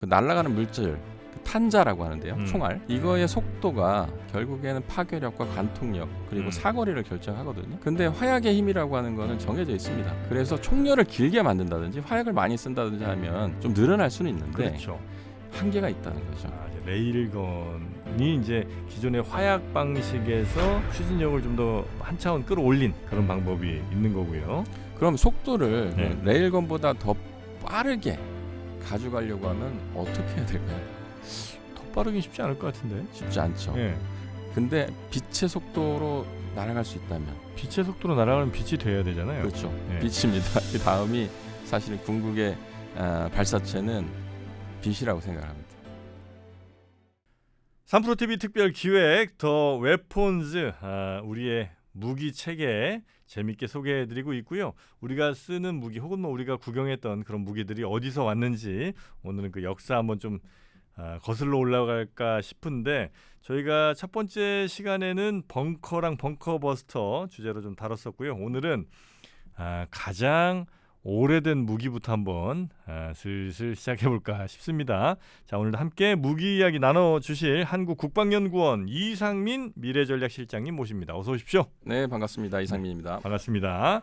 그 날아가는 물질, 그 탄자라고 하는데요. 총알. 이거의 음. 속도가 결국에는 파괴력과 관통력 그리고 음. 사거리를 결정하거든요. 근데 화약의 힘이라고 하는 거는 정해져 있습니다. 그래서 총열을 길게 만든다든지 화약을 많이 쓴다든지 하면 좀 늘어날 수는 있는데 그렇죠. 한계가 있다는 거죠. 이제 레일건이 이제 기존의 화약 방식에서 추진력을 좀 더 한 차원 끌어올린 그런 방법이 있는 거고요. 그럼 속도를 네. 레일건보다 더 빠르게 가져가려고 하면 어떻게 해야 될까요? 더 빠르긴 쉽지 않을 것 같은데. 쉽지 않죠. 예. 근데 빛의 속도로 날아갈 수 있다면 빛의 속도로 날아가는 빛이 돼야 되잖아요. 그렇죠. 예. 빛입니다. 그 다음이 사실은 궁극의 발사체는 빛이라고 생각합니다. 3프로TV 특별 기획 더 웨폰즈, 우리의 무기 체계 재밌게 소개해드리고 있고요. 우리가 쓰는 무기 혹은 뭐 우리가 구경했던 그런 무기들이 어디서 왔는지 오늘은 그 역사 한번 좀 거슬러 올라갈까 싶은데, 저희가 첫 번째 시간에는 벙커랑 벙커버스터 주제로 좀 다뤘었고요. 오늘은 가장 오래된 무기부터 한번 슬슬 시작해볼까 싶습니다. 자, 오늘도 함께 무기 이야기 나눠주실 한국국방연구원 이상민 미래전략실장님 모십니다. 어서 오십시오. 네, 반갑습니다. 이상민입니다. 반갑습니다.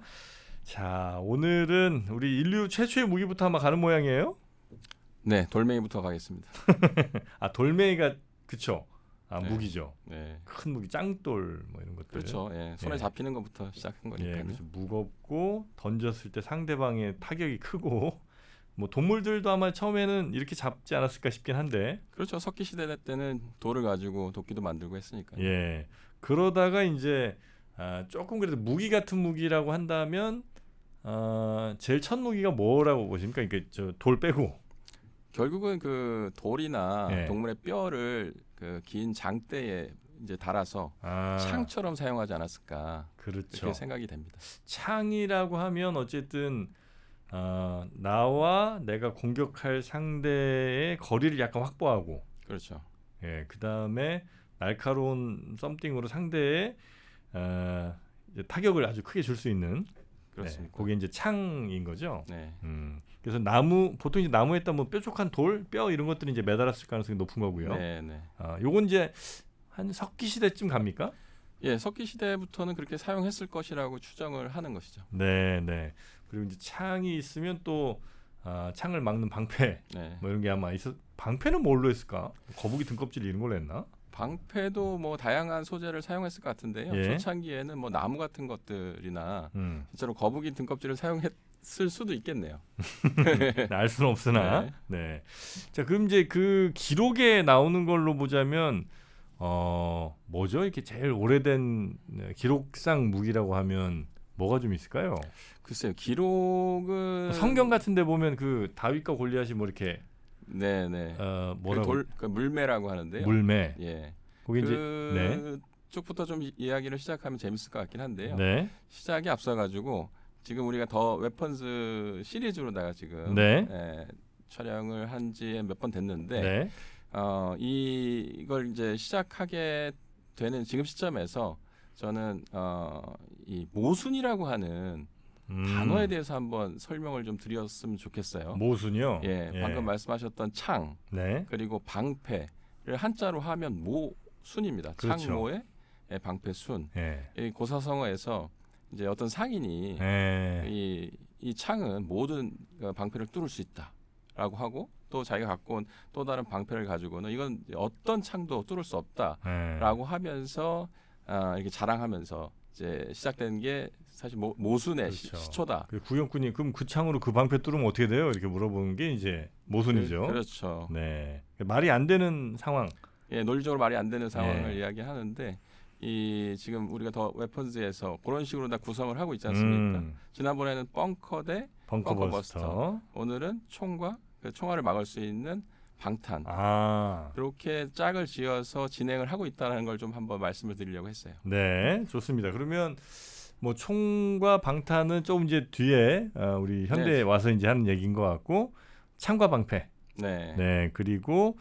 자, 오늘은 우리 인류 최초의 무기부터 한번 가는 모양이에요. 네, 돌멩이부터 가겠습니다. 돌멩이가 그쵸? 네. 무기죠. 네, 큰 무기, 짱돌 뭐 이런 것들. 그렇죠. 예, 손에 예. 잡히는 것부터 시작한 예, 거니까요. 그래서 무겁고 던졌을 때 상대방의 타격이 크고, 뭐 동물들도 아마 처음에는 이렇게 잡지 않았을까 싶긴 한데, 그렇죠. 석기 시대 때는 돌을 가지고 도끼도 만들고 했으니까요. 예, 그러다가 이제 조금 그래도 무기 같은 무기라고 한다면 제일 첫 무기가 뭐라고 보십니까? 이게 저 돌 빼고. 결국은 그 돌이나 예. 동물의 뼈를 그 긴 장대에 이제 달아서 창처럼 사용하지 않았을까 그렇죠. 이렇게 생각이 됩니다. 창이라고 하면 어쨌든 나와 내가 공격할 상대의 거리를 약간 확보하고, 그렇죠. 예, 그 다음에 날카로운 썸띵으로 상대의 이제 타격을 아주 크게 줄 수 있는, 그렇습니다. 그게 이제 창인 거죠. 네. 그래서 보통 이제 나무에다 뭐 뾰족한 돌, 뼈 이런 것들이 이제 매달았을 가능성이 높은 거고요. 네, 네. 요건 이제 한 석기 시대쯤 갑니까? 예, 석기 시대부터는 그렇게 사용했을 것이라고 추정을 하는 것이죠. 네, 네. 그리고 이제 창이 있으면 또 창을 막는 방패, 네. 뭐 이런 게 아마 방패는 뭘로 했을까? 거북이 등껍질 이런 걸로 했나? 방패도 뭐 다양한 소재를 사용했을 것 같은데요. 예. 초창기에는 뭐 나무 같은 것들이나 실제로 거북이 등껍질을 사용했을 수도 있겠네요. 네, 알 수는 없으나. 네. 자, 그럼 이제 그 기록에 나오는 걸로 보자면 뭐죠? 이렇게 제일 오래된 기록상 무기라고 하면 뭐가 좀 있을까요? 글쎄요, 기록은 성경 같은데 보면 그 다윗과 골리앗이 뭐 이렇게 네네. 뭐라고 그 물매라고 하는데요. 물매. 예. 거기 이제 네. 쪽부터 좀 이야기를 시작하면 재밌을 것 같긴 한데요. 네. 시작이 앞서가지고 지금 우리가 더 웨펀즈 시리즈로다가 지금 네. 촬영을 한 지 몇 번 됐는데 네. 이걸 이제 시작하게 되는 지금 시점에서 저는 이 모순이라고 하는 단어에 대해서 한번 설명을 좀 드렸으면 좋겠어요. 모순이요? 예, 방금 말씀하셨던 창 네. 그리고 방패를 한자로 하면 모순입니다. 그렇죠. 창모의 방패순. 네. 이 고사성어에서 이제 어떤 상인이 네. 이 창은 모든 방패를 뚫을 수 있다라고 하고 또 자기가 갖고 온 또 다른 방패를 가지고는 이건 어떤 창도 뚫을 수 없다라고 하면서 이렇게 자랑하면서 이제 시작된 게 사실 모순의 그렇죠. 시초다. 그 구경꾼이 그럼 그 창으로 그 방패 뚫으면 어떻게 돼요? 이렇게 물어보는 게 이제 모순이죠. 그렇죠. 네. 말이 안 되는 상황. 예, 논리적으로 말이 안 되는 상황을 이야기하는데 지금 우리가 더 웨펀즈에서 그런 식으로 다 구성을 하고 있지 않습니까? 지난번에는 벙커 대 벙커버스터. 오늘은 총과 그 총알을 막을 수 있는 방탄. 그렇게 짝을 지어서 진행을 하고 있다는 걸 좀 한번 말씀을 드리려고 했어요. 네, 좋습니다. 그러면 뭐 총과 방탄은 조금 이제 뒤에 우리 현대에 와서 이제 하는 얘기인 것 같고, 창과 방패. 네. 네, 그리고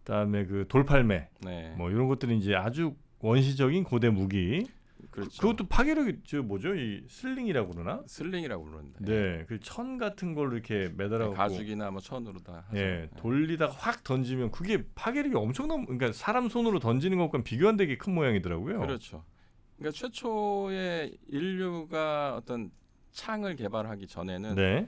그다음에 그 돌팔매. 네. 뭐 이런 것들이 이제 아주 원시적인 고대 무기. 그렇죠. 그것도 파괴력이 저 뭐죠? 이 슬링이라고 그러나? 슬링이라고 부르는데. 네, 그 천 같은 걸로 이렇게 매달아갖고 가죽이나 뭐 천으로 다 하죠. 예, 돌리다가 확 던지면 그게 파괴력이 엄청난. 그러니까 사람 손으로 던지는 것과 비교 안 되게 큰 모양이더라고요. 그렇죠. 그러니까 최초의 인류가 어떤 창을 개발하기 전에는 네,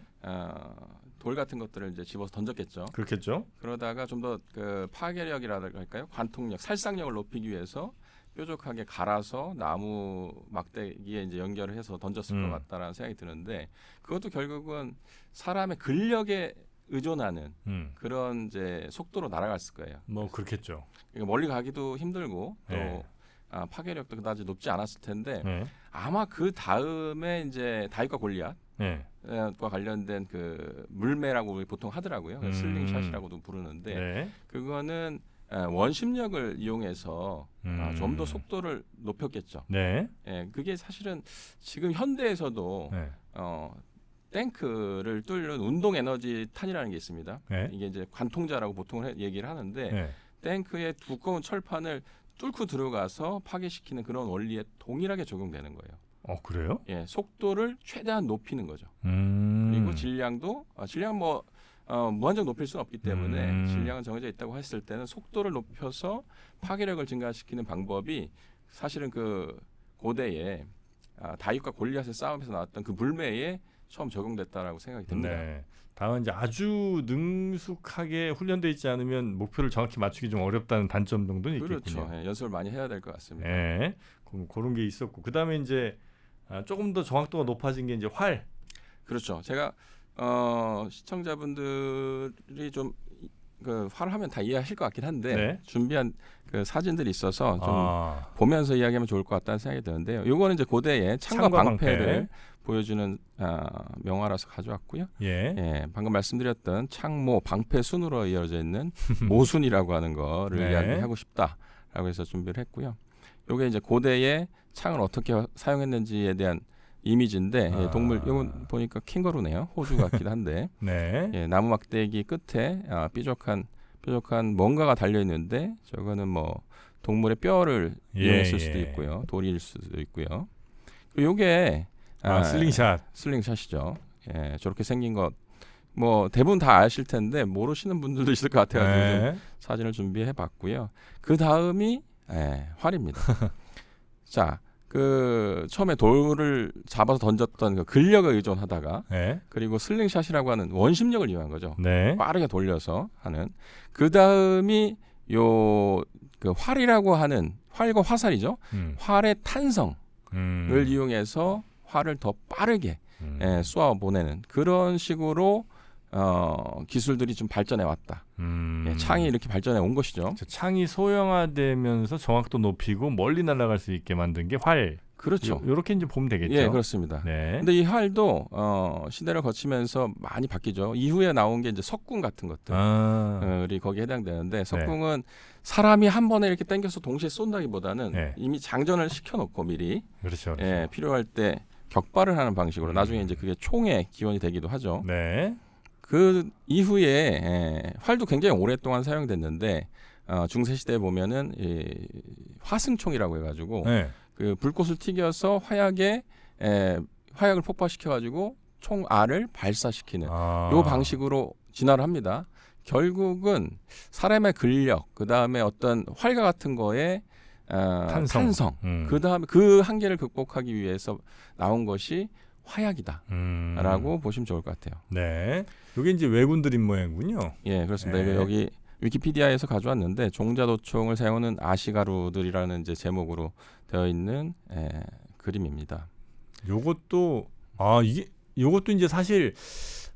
돌 같은 것들을 이제 집어서 던졌겠죠. 그렇겠죠. 그러다가 좀 더 그 파괴력이라고 할까요? 관통력, 살상력을 높이기 위해서 뾰족하게 갈아서 나무 막대기에 이제 연결을 해서 던졌을 것 같다라는 생각이 드는데 그것도 결국은 사람의 근력에 의존하는 그런 이제 속도로 날아갔을 거예요. 뭐 그렇겠죠. 그러니까 멀리 가기도 힘들고 또 네. 파괴력도 그다지 높지 않았을 텐데 네. 아마 그 다음에 이제 다윗과 골리앗 네. 과 관련된 그 물매라고 우리 보통 하더라고요. 슬링샷이라고도 부르는데 네. 그거는 원심력을 이용해서 좀 더 속도를 높였겠죠. 네. 예, 그게 사실은 지금 현대에서도 네. 탱크를 뚫는 운동 에너지 탄이라는 게 있습니다. 네. 이게 이제 관통자라고 보통 얘기를 하는데 네. 탱크의 두꺼운 철판을 뚫고 들어가서 파괴시키는 그런 원리에 동일하게 적용되는 거예요. 그래요? 예, 속도를 최대한 높이는 거죠. 그리고 질량도 질량 뭐 무한정 높일 수는 없기 때문에 질량은 정해져 있다고 했을 때는 속도를 높여서 파괴력을 증가시키는 방법이 사실은 그 고대에 다윗과 골리앗의 싸움에서 나왔던 그 물매에 처음 적용됐다라고 생각이 됩니다. 네. 다만 이제 아주 능숙하게 훈련돼 있지 않으면 목표를 정확히 맞추기 좀 어렵다는 단점 정도는 있겠군요. 그렇죠. 예, 연습을 많이 해야 될 것 같습니다. 네. 그런 게 있었고 그다음에 이제 조금 더 정확도가 높아진 게 이제 활. 그렇죠. 제가 시청자분들이 좀 그 활을 하면 다 이해하실 것 같긴 한데 네. 준비한 그 사진들이 있어서 좀 보면서 이야기하면 좋을 것 같다는 생각이 드는데요. 요거는 이제 고대의 창과 방패를 보여주는 명화라서 가져왔고요. 예, 방금 말씀드렸던 창모 방패 순으로 이어져 있는 모순이라고 하는 거를 네. 이야기하고 싶다라고 해서 준비를 했고요. 요게 이제 고대의 창을 어떻게 사용했는지에 대한 이미지인데 동물 이건 보니까 캥거루네요. 호주 같기도 한데 네. 예, 나무 막대기 끝에 뾰족한 뭔가가 달려 있는데 저거는 뭐 동물의 뼈를 이용했을 수도 있고요, 돌일 수도 있고요. 그리고 요게 슬링샷이죠. 예, 저렇게 생긴 것 뭐 대부분 다 아실 텐데 모르시는 분들도 있을 것 같아가지고 좀 사진을 준비해봤고요. 그 다음이 활입니다. 자. 그 처음에 돌을 잡아서 던졌던 그 근력을 의존하다가 그리고 슬링샷이라고 하는 원심력을 이용한 거죠. 빠르게 돌려서 하는. 그 다음이 그 활이라고 하는 활과 화살이죠. 활의 탄성을 이용해서 활을 더 빠르게 쏘아 보내는 그런 식으로 기술들이 좀 발전해 왔다. 창이 이렇게 발전해 온 것이죠. 창이 소형화되면서 정확도 높이고 멀리 날아갈 수 있게 만든 게 활. 그렇죠. 이렇게 이제 보면 되겠죠. 예, 그렇습니다. 근데 이 활도 시대를 거치면서 많이 바뀌죠. 이후에 나온 게 이제 석궁 같은 것들이 거기에 해당되는데 석궁은 사람이 한 번에 이렇게 당겨서 동시에 쏜다기보다는 이미 장전을 시켜놓고 미리 그렇죠. 예, 필요할 때 격발을 하는 방식으로 나중에 이제 그게 총의 기원이 되기도 하죠. 그 이후에 활도 굉장히 오랫동안 사용됐는데 중세 시대에 보면은 화승총이라고 해가지고 그 불꽃을 튀겨서 화약을 폭발시켜가지고 총 알을 발사시키는 요 방식으로 진화를 합니다. 결국은 사람의 근력, 그 다음에 어떤 활과 같은 거에 탄성. 그 다음에 그 한계를 극복하기 위해서 나온 것이 화약이다라고 보시면 좋을 것 같아요. 네, 이게 이제 왜군들 입모양이군요. 예, 그렇습니다. 이거 여기 위키피디아에서 가져왔는데 종자도총을 사용하는 아시가루들이라는 이제 제목으로 되어 있는 그림입니다. 요것도 요것도 이제 사실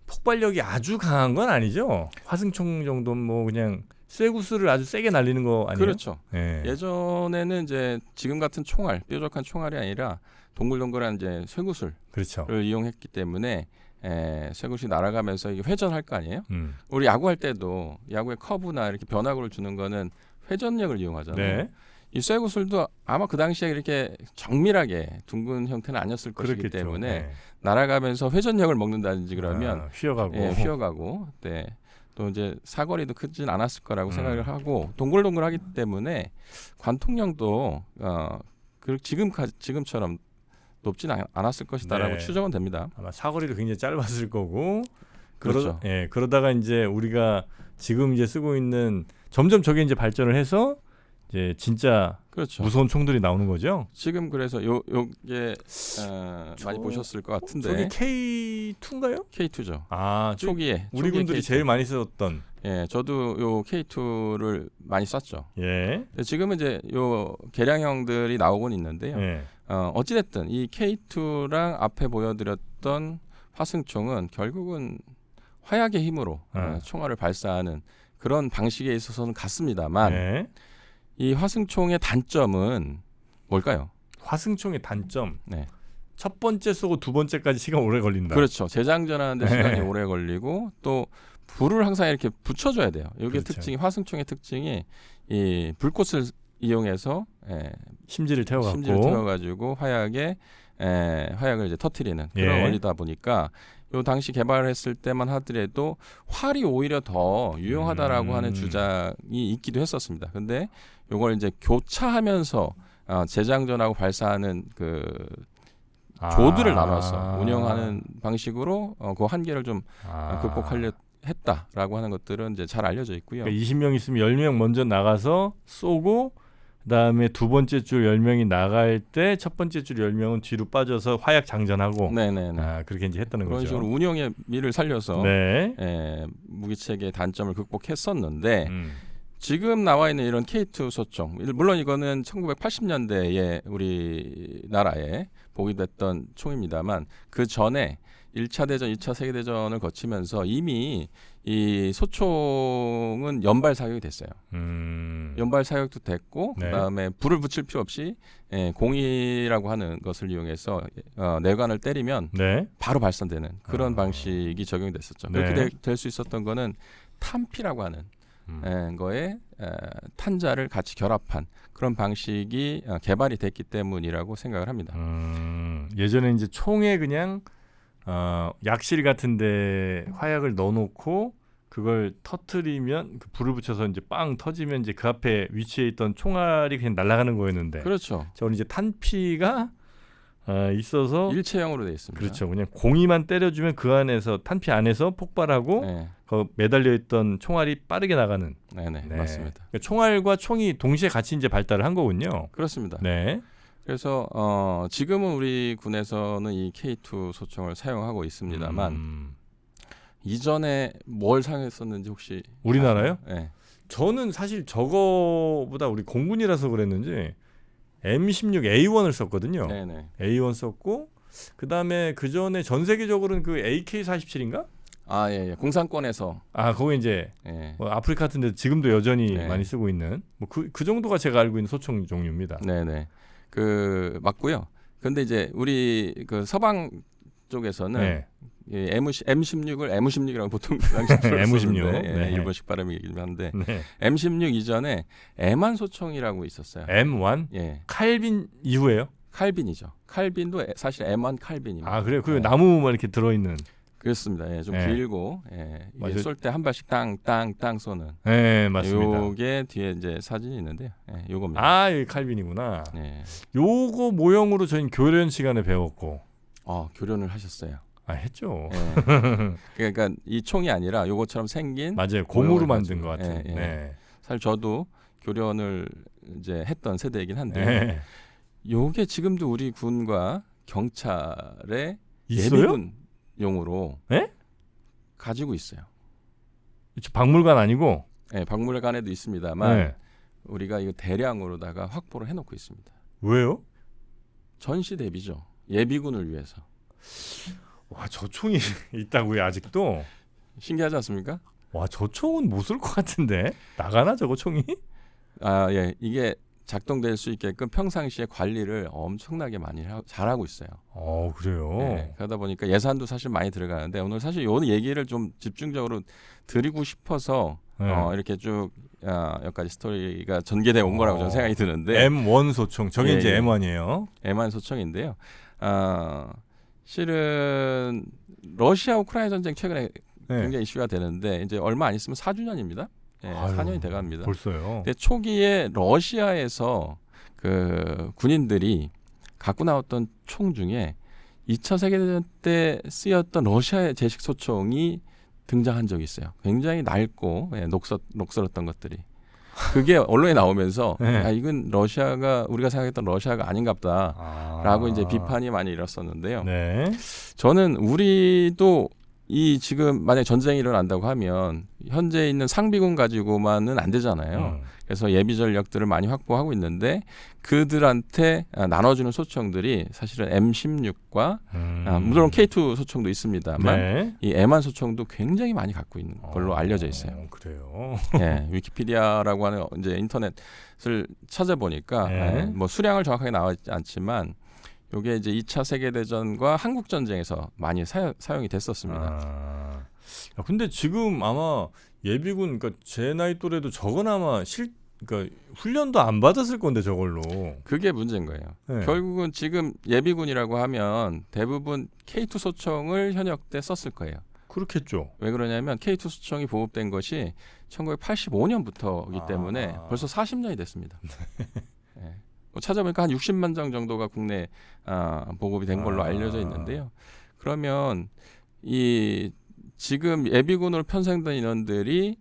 폭발력이 아주 강한 건 아니죠. 화승총 정도는 뭐 그냥 쇠구슬을 아주 세게 날리는 거 아니에요? 그렇죠. 예전에는 이제 지금 같은 총알, 뾰족한 총알이 아니라 동글동글한 이제 쇠구슬을 이용했기 때문에 쇠구슬이 날아가면서 이게 회전할 거 아니에요? 우리 야구할 때도 야구의 커브나 이렇게 변화구를 주는 거는 회전력을 이용하잖아요. 이 쇠구슬도 아마 그 당시에 이렇게 정밀하게 둥근 형태는 아니었을 것이기 때문에 날아가면서 회전력을 먹는다든지 그러면 휘어가고 또 이제 사거리도 크진 않았을 거라고 생각을 하고 동글동글하기 때문에 관통령도 그리고 지금처럼 높진 않았을 것이다라고 네. 추정은 됩니다. 아마 사거리도 굉장히 짧았을 거고. 그렇죠. 그러다가 이제 우리가 지금 이제 쓰고 있는 점점 저게 이제 발전을 해서 이제 진짜 그렇죠. 무서운 총들이 나오는 거죠. 지금 그래서 요게 많이 보셨을 것 같은데. 저게 K2인가요? K2죠. 아, 초기에 우리 군들이 K2. 제일 많이 썼던. 예, 저도 요 K2를 많이 쐈죠. 예. 근데 지금은 이제 요 개량형들이 나오곤 있는데요. 예. 어찌됐든 이 K2랑 앞에 보여드렸던 화승총은 결국은 화약의 힘으로 총알을 발사하는 그런 방식에 있어서는 같습니다만 예. 이 화승총의 단점은 뭘까요? 화승총의 단점. 네. 첫 번째 쏘고 두 번째까지 시간 오래 걸린다. 그렇죠. 재장전하는데 시간이 네. 오래 걸리고 또 불을 항상 이렇게 붙여줘야 돼요. 이게 그렇죠. 특징이 화승총의 특징이 이 불꽃을 이용해서 심지를 태워갖고. 심지를 태워가지고 화약을 이제 터트리는 그런 예. 원리다 보니까 요 당시 개발했을 때만 하더라도 활이 오히려 더 유용하다라고 하는 주장이 있기도 했었습니다. 근데 요걸 이제 교차하면서 재장전하고 발사하는 그 조들을 나눠서 운영하는 방식으로 그 한계를 좀 극복하려 했다라고 하는 것들은 이제 잘 알려져 있고요. 그러니까 20명 있으면 10명 먼저 나가서 쏘고 그다음에 두 번째 줄 10명이 나갈 때 첫 번째 줄 10명은 뒤로 빠져서 화약 장전하고 네네네. 그렇게 이제 했다는 그런 거죠. 식으로 운영의 미를 살려서 네. 무기체계의 단점을 극복했었는데 지금 나와 있는 이런 K2 소총, 물론 이거는 1980년대에 우리나라에 보급됐던 총입니다만 그 전에 1차 대전, 2차 세계대전을 거치면서 이미 이 소총은 연발 사격이 됐어요. 연발 사격도 됐고 네. 그다음에 불을 붙일 필요 없이 공이라고 하는 것을 이용해서 내관을 때리면 네. 바로 발산되는 그런 방식이 적용이 됐었죠. 네. 그렇게 될 수 있었던 거는 탄피라고 하는 거에 탄자를 같이 결합한 그런 방식이 개발이 됐기 때문이라고 생각을 합니다. 예전에 이제 총에 그냥 약실 같은데 화약을 넣어놓고 그걸 터트리면 그 불을 붙여서 이제 빵 터지면 이제 그 앞에 위치해 있던 총알이 그냥 날아가는 거였는데. 그렇죠. 저는 이제 탄피가 있어서 일체형으로 되어 있습니다. 그렇죠. 그냥 공이만 때려주면 그 안에서 탄피 안에서 폭발하고 네. 그 매달려 있던 총알이 빠르게 나가는. 네네 네. 맞습니다. 그러니까 총알과 총이 동시에 같이 이제 발달을 한 거군요. 그렇습니다. 네. 그래서 지금은 우리 군에서는 이 K2 소총을 사용하고 있습니다만 이전에 뭘 사용했었는지 혹시 우리나라요? 네. 저는 사실 저거보다 우리 공군이라서 그랬는지 M16A1을 썼거든요. 네네. A1 썼고 그 다음에 그 전에 전 세계적으로는 그 AK-47인가? 예. 공산권에서 거기 이제 뭐 아프리카 같은데 지금도 여전히 네. 많이 쓰고 있는 뭐 그 정도가 제가 알고 있는 소총 종류입니다. 네네. 그 맞고요. 근데 이제 우리 그 서방 쪽에서는 네. 이 M16을 M16이라고 보통 M16 네. 일본식 발음이긴 한데 네. M16 이전에 M1 소총이라고 있었어요. M1 예, 칼빈 이후에요? 칼빈이죠. 칼빈도 사실 M1 칼빈입니다. 그래요? 그 네. 나무만 이렇게 들어있는. 그렇습니다. 예, 좀 네. 길고 쏠 때 한 발씩 땅땅땅 쏘는. 네, 맞습니다. 요게 뒤에 이제 사진이 있는데요. 요겁니다. 여기 칼빈이구나. 네. 요거 모형으로 저희는 교련 시간에 배웠고. 교련을 하셨어요. 했죠. 예. 그러니까 이 총이 아니라 요것처럼 생긴 맞아요. 고무로 모형을 만든 가지고. 것 같은. 예. 네. 사실 저도 교련을 이제 했던 세대이긴 한데 네. 요게 지금도 우리 군과 경찰의 있어요? 예비군용으로 예? 가지고 있어요. 박물관 아니고? 네, 박물관에도 있습니다만 네. 우리가 이거 대량으로다가 확보를 해놓고 있습니다. 왜요? 전시 대비죠. 예비군을 위해서. 와, 저 총이 있다고요 아직도? 신기하지 않습니까? 와, 저 총은 못 쏠 것 같은데 나가나 저거 총이? 예, 이게 작동될 수 있게끔 평상시에 관리를 엄청나게 많이 잘하고 있어요. 그래요. 네, 그러다 보니까 예산도 사실 많이 들어가는데 오늘 사실 요 얘기를 좀 집중적으로 드리고 싶어서 이렇게 쭉 몇 가지 스토리가 전개돼 온 거라고 저는 생각이 드는데 M1 소총 저게 예, 이제 예. M1이에요. M1 소총인데요. 실은 러시아 우크라이나 전쟁 최근에 굉장히 이슈가 되는데 이제 얼마 안 있으면 4주년입니다. 4년이 돼갑니다. 벌써요. 근데 초기에 러시아에서 그 군인들이 갖고 나왔던 총 중에 2차 세계대전 때 쓰였던 러시아의 제식 소총이 등장한 적이 있어요. 굉장히 낡고 녹슬었던 것들이. 그게 언론에 나오면서 네. 야, 이건 러시아가 우리가 생각했던 러시아가 아닌갑다라고 이제 비판이 많이 일었었는데요. 네. 저는 우리도 이 지금 만약 전쟁이 일어난다고 하면 현재 있는 상비군 가지고만은 안 되잖아요. 그래서 예비 전력들을 많이 확보하고 있는데 그들한테 나눠주는 소총들이 사실은 M16과 물론 K2 소총도 있습니다만 네. 이 M1 소총도 굉장히 많이 갖고 있는 걸로 알려져 있어요. 그래요. 예, 위키피디아라고 하는 이제 인터넷을 찾아보니까 네. 뭐 수량을 정확하게 나와 있지 않지만 이게 이제 2차 세계 대전과 한국 전쟁에서 많이 사용이 됐었습니다. 근데 지금 아마 예비군 그러니까 제 나이 또래도 저건 아마 그러니까 훈련도 안 받았을 건데 저걸로. 그게 문제인 거예요. 네. 결국은 지금 예비군이라고 하면 대부분 K2 소총을 현역 때 썼을 거예요. 그렇겠죠. 왜 그러냐면 K2 소총이 보급된 것이 1985년부터이기 때문에 벌써 40년이 됐습니다. 네. 찾아보니까 한 60만 장 정도가 국내 보급이 된 걸로 알려져 있는데요. 그러면 이 지금 예비군으로 편성된 인원들이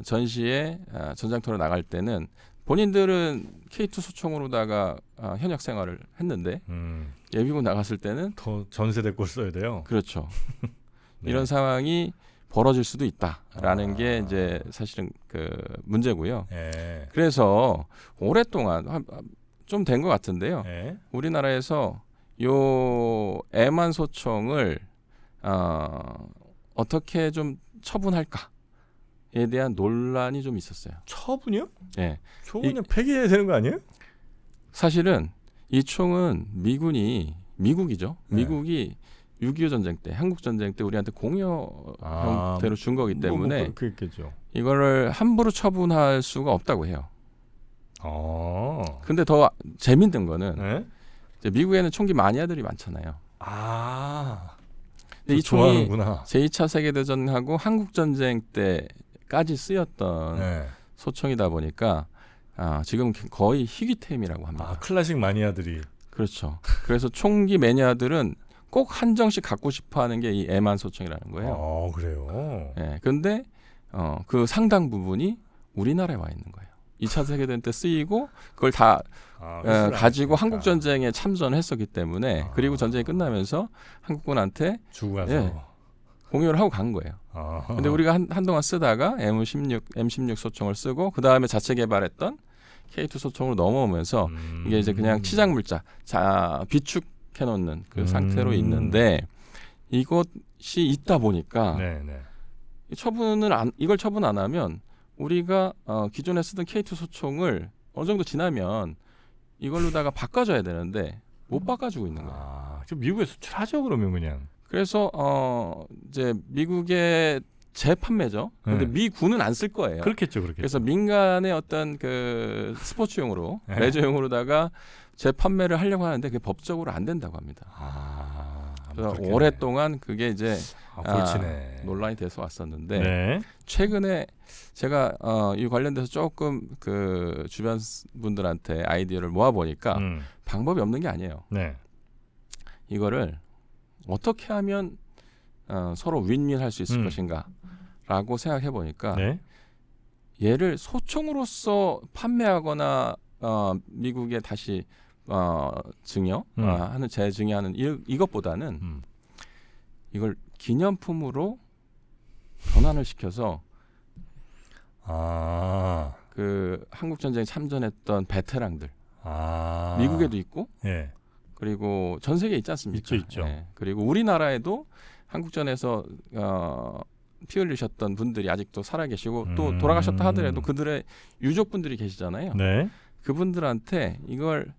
전시에 전장터로 나갈 때는 본인들은 K2 소총으로다가 현역 생활을 했는데 예비군 나갔을 때는 더 전세대 꼴 써야 돼요. 그렇죠. 네. 이런 상황이 벌어질 수도 있다라는 게 이제 사실은 그 문제고요. 네. 그래서 오랫동안 좀 된 것 같은데요. 네. 우리나라에서 요 M1 소총을 어떻게 좀 처분할까에 대한 논란이 좀 있었어요. 처분이요? 예. 그냥 폐기해야 되는 거 아니에요? 사실은 이 총은 미국이죠. 네. 미국이 6.25 전쟁 때, 한국 전쟁 때 우리한테 공여 형태로 준 거기 때문에 그렇겠죠. 이거를 함부로 처분할 수가 없다고 해요. 근데 더 재밌는 거는 네? 이제 미국에는 총기 마니아들이 많잖아요. 근데 이 총이 좋아하는구나. 제2차 세계대전하고 한국 전쟁 때까지 쓰였던 네. 소총이다 보니까 지금 거의 희귀템이라고 합니다. 클래식 마니아들이. 그렇죠. 그래서 총기 매니아들은 꼭 한정씩 갖고 싶어하는 게 이 M1 소총이라는 거예요. 그래요. 예. 근데 그 상당 부분이 우리나라에 와 있는 거예요. 2차 세계대전 때 쓰이고 그걸 다 가지고 한국 전쟁에 참전했었기 때문에 그리고 전쟁이 끝나면서 한국군한테 주고 가서 공유를 하고 간 거예요. 근데 우리가 한동안 쓰다가 M16 소총을 쓰고 그 다음에 자체 개발했던 K2 소총으로 넘어오면서 이게 이제 그냥 치장 물자, 비축해 놓는 그 상태로 있는데 이것이 있다 보니까 이걸 처분 안 하면 우리가 기존에 쓰던 K2 소총을 어느 정도 지나면 이걸로다가 바꿔줘야 되는데 못 바꿔주고 있는 거예요. 미국에 수출하죠 그러면 그냥. 그래서 이제 미국의 재판매죠. 근데 미군은 안 쓸 거예요. 그렇겠죠. 그래서 민간의 어떤 그 스포츠용으로 레저용으로다가 재판매를 하려고 하는데 그게 법적으로 안 된다고 합니다. 그래서 오랫동안 그게 이제 논란이 돼서 왔었는데 최근에 제가 이 관련돼서 조금 그 주변 분들한테 아이디어를 모아 보니까 방법이 없는 게 아니에요. 이거를 어떻게 하면 서로 윈윈할 수 있을 것인가라고 생각해 보니까 얘를 소총으로서 판매하거나 미국에 다시 하는 재증여하는 이것보다는 이걸 기념품으로 변환을 시켜서 그 한국 전쟁에 참전했던 베테랑들 미국에도 있고 그리고 전 세계에 있지 않습니까? 있죠. 그리고 우리나라에도 한국전에서 피 흘리셨던 분들이 아직도 살아계시고 또 돌아가셨다 하더라도 그들의 유족분들이 계시잖아요. 그분들한테 이걸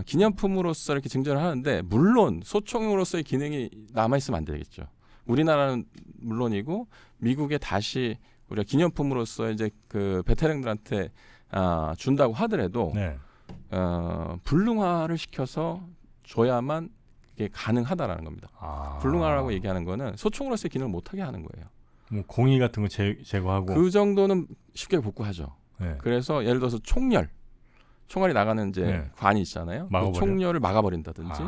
기념품으로서 이렇게 증정을 하는데 물론 소총으로서의 기능이 남아있으면 안 되겠죠. 우리나라는 물론이고 미국에 다시 우리가 기념품으로서 이제 그 베테랑들한테 준다고 하더라도 불능화를 시켜서 줘야만 이게 가능하다라는 겁니다. 불능화라고 얘기하는 거는 소총으로서의 기능을 못하게 하는 거예요. 뭐 공이 같은 거 제거하고 그 정도는 쉽게 복구하죠. 그래서 예를 들어서 총열 총알이 나가는 이제 네. 관이 있잖아요. 그 총열을 막아버린다든지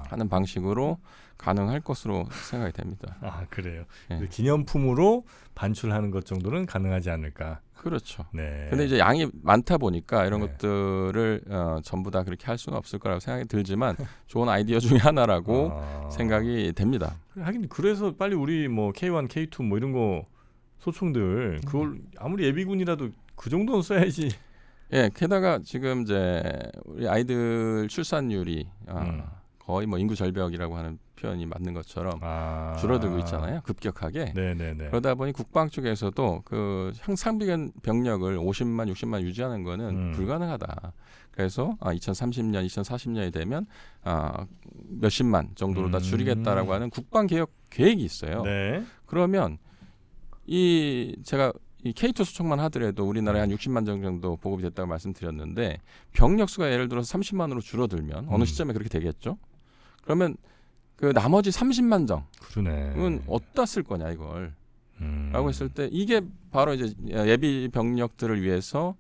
하는 방식으로 가능할 것으로 생각이 됩니다. 아 그래요. 네. 기념품으로 반출하는 것 정도는 가능하지 않을까. 그렇죠. 네. 근데 이제 양이 많다 보니까 이런 네. 것들을 전부 다 그렇게 할 수는 없을 거라고 생각이 들지만 좋은 아이디어 중에 하나라고 생각이 됩니다. 하긴 그래서 빨리 우리 뭐 K1, K2 뭐 이런 거 소총들 그걸 아무리 예비군이라도 그 정도는 써야지. 예, 게다가 지금 이제 우리 아이들 출산율이 거의 뭐 인구 절벽이라고 하는 표현이 맞는 것처럼 줄어들고 있잖아요. 급격하게. 네네네. 그러다 보니 국방 쪽에서도 그 상비 병력을 50만, 60만 유지하는 거는 불가능하다. 그래서 2030년, 2040년이 되면 몇십만 정도로 다 줄이겠다라고 하는 국방 개혁 계획이 있어요. 네. 그러면 제가 이 K2 수총만 하더라도 우리나라에 한 60만 정도 보급이 됐다고 말씀드렸는데 병력 수가 예를 들어서 30만으로 줄어들면 어느 시점에 그렇게 되겠죠. 그러면 그 나머지 30만 정은 어디다 쓸 거냐 이걸 라고 했을 때 이게 바로 이제 예비 병력들을 위해서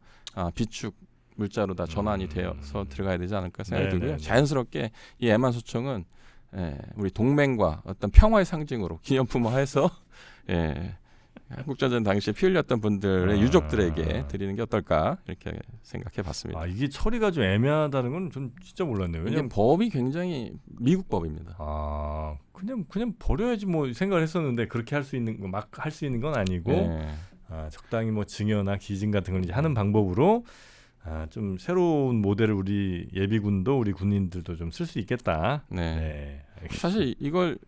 비축 물자로 다 전환이 되어서 들어가야 되지 않을까 생각이 들고요. 자연스럽게 이 M1 소총은 우리 동맹과 어떤 평화의 상징으로 기념품화해서 한국전쟁 당시에 피 흘렸던 분들의 유족들에게 드리는 게 어떨까 이렇게 생각해봤습니다. 이게 처리가 좀 애매하다는 건 전 진짜 몰랐네요. 왜냐면 법이 굉장히 미국 법입니다. 그냥 버려야지 뭐 생각을 했었는데 그렇게 할 수 있는 거 막 할 수 있는 건 아니고 적당히 뭐 증여나 기증 같은 걸 이제 하는 방법으로 좀 새로운 모델을 우리 예비군도 우리 군인들도 좀 쓸 수 있겠다. 네. 사실 이걸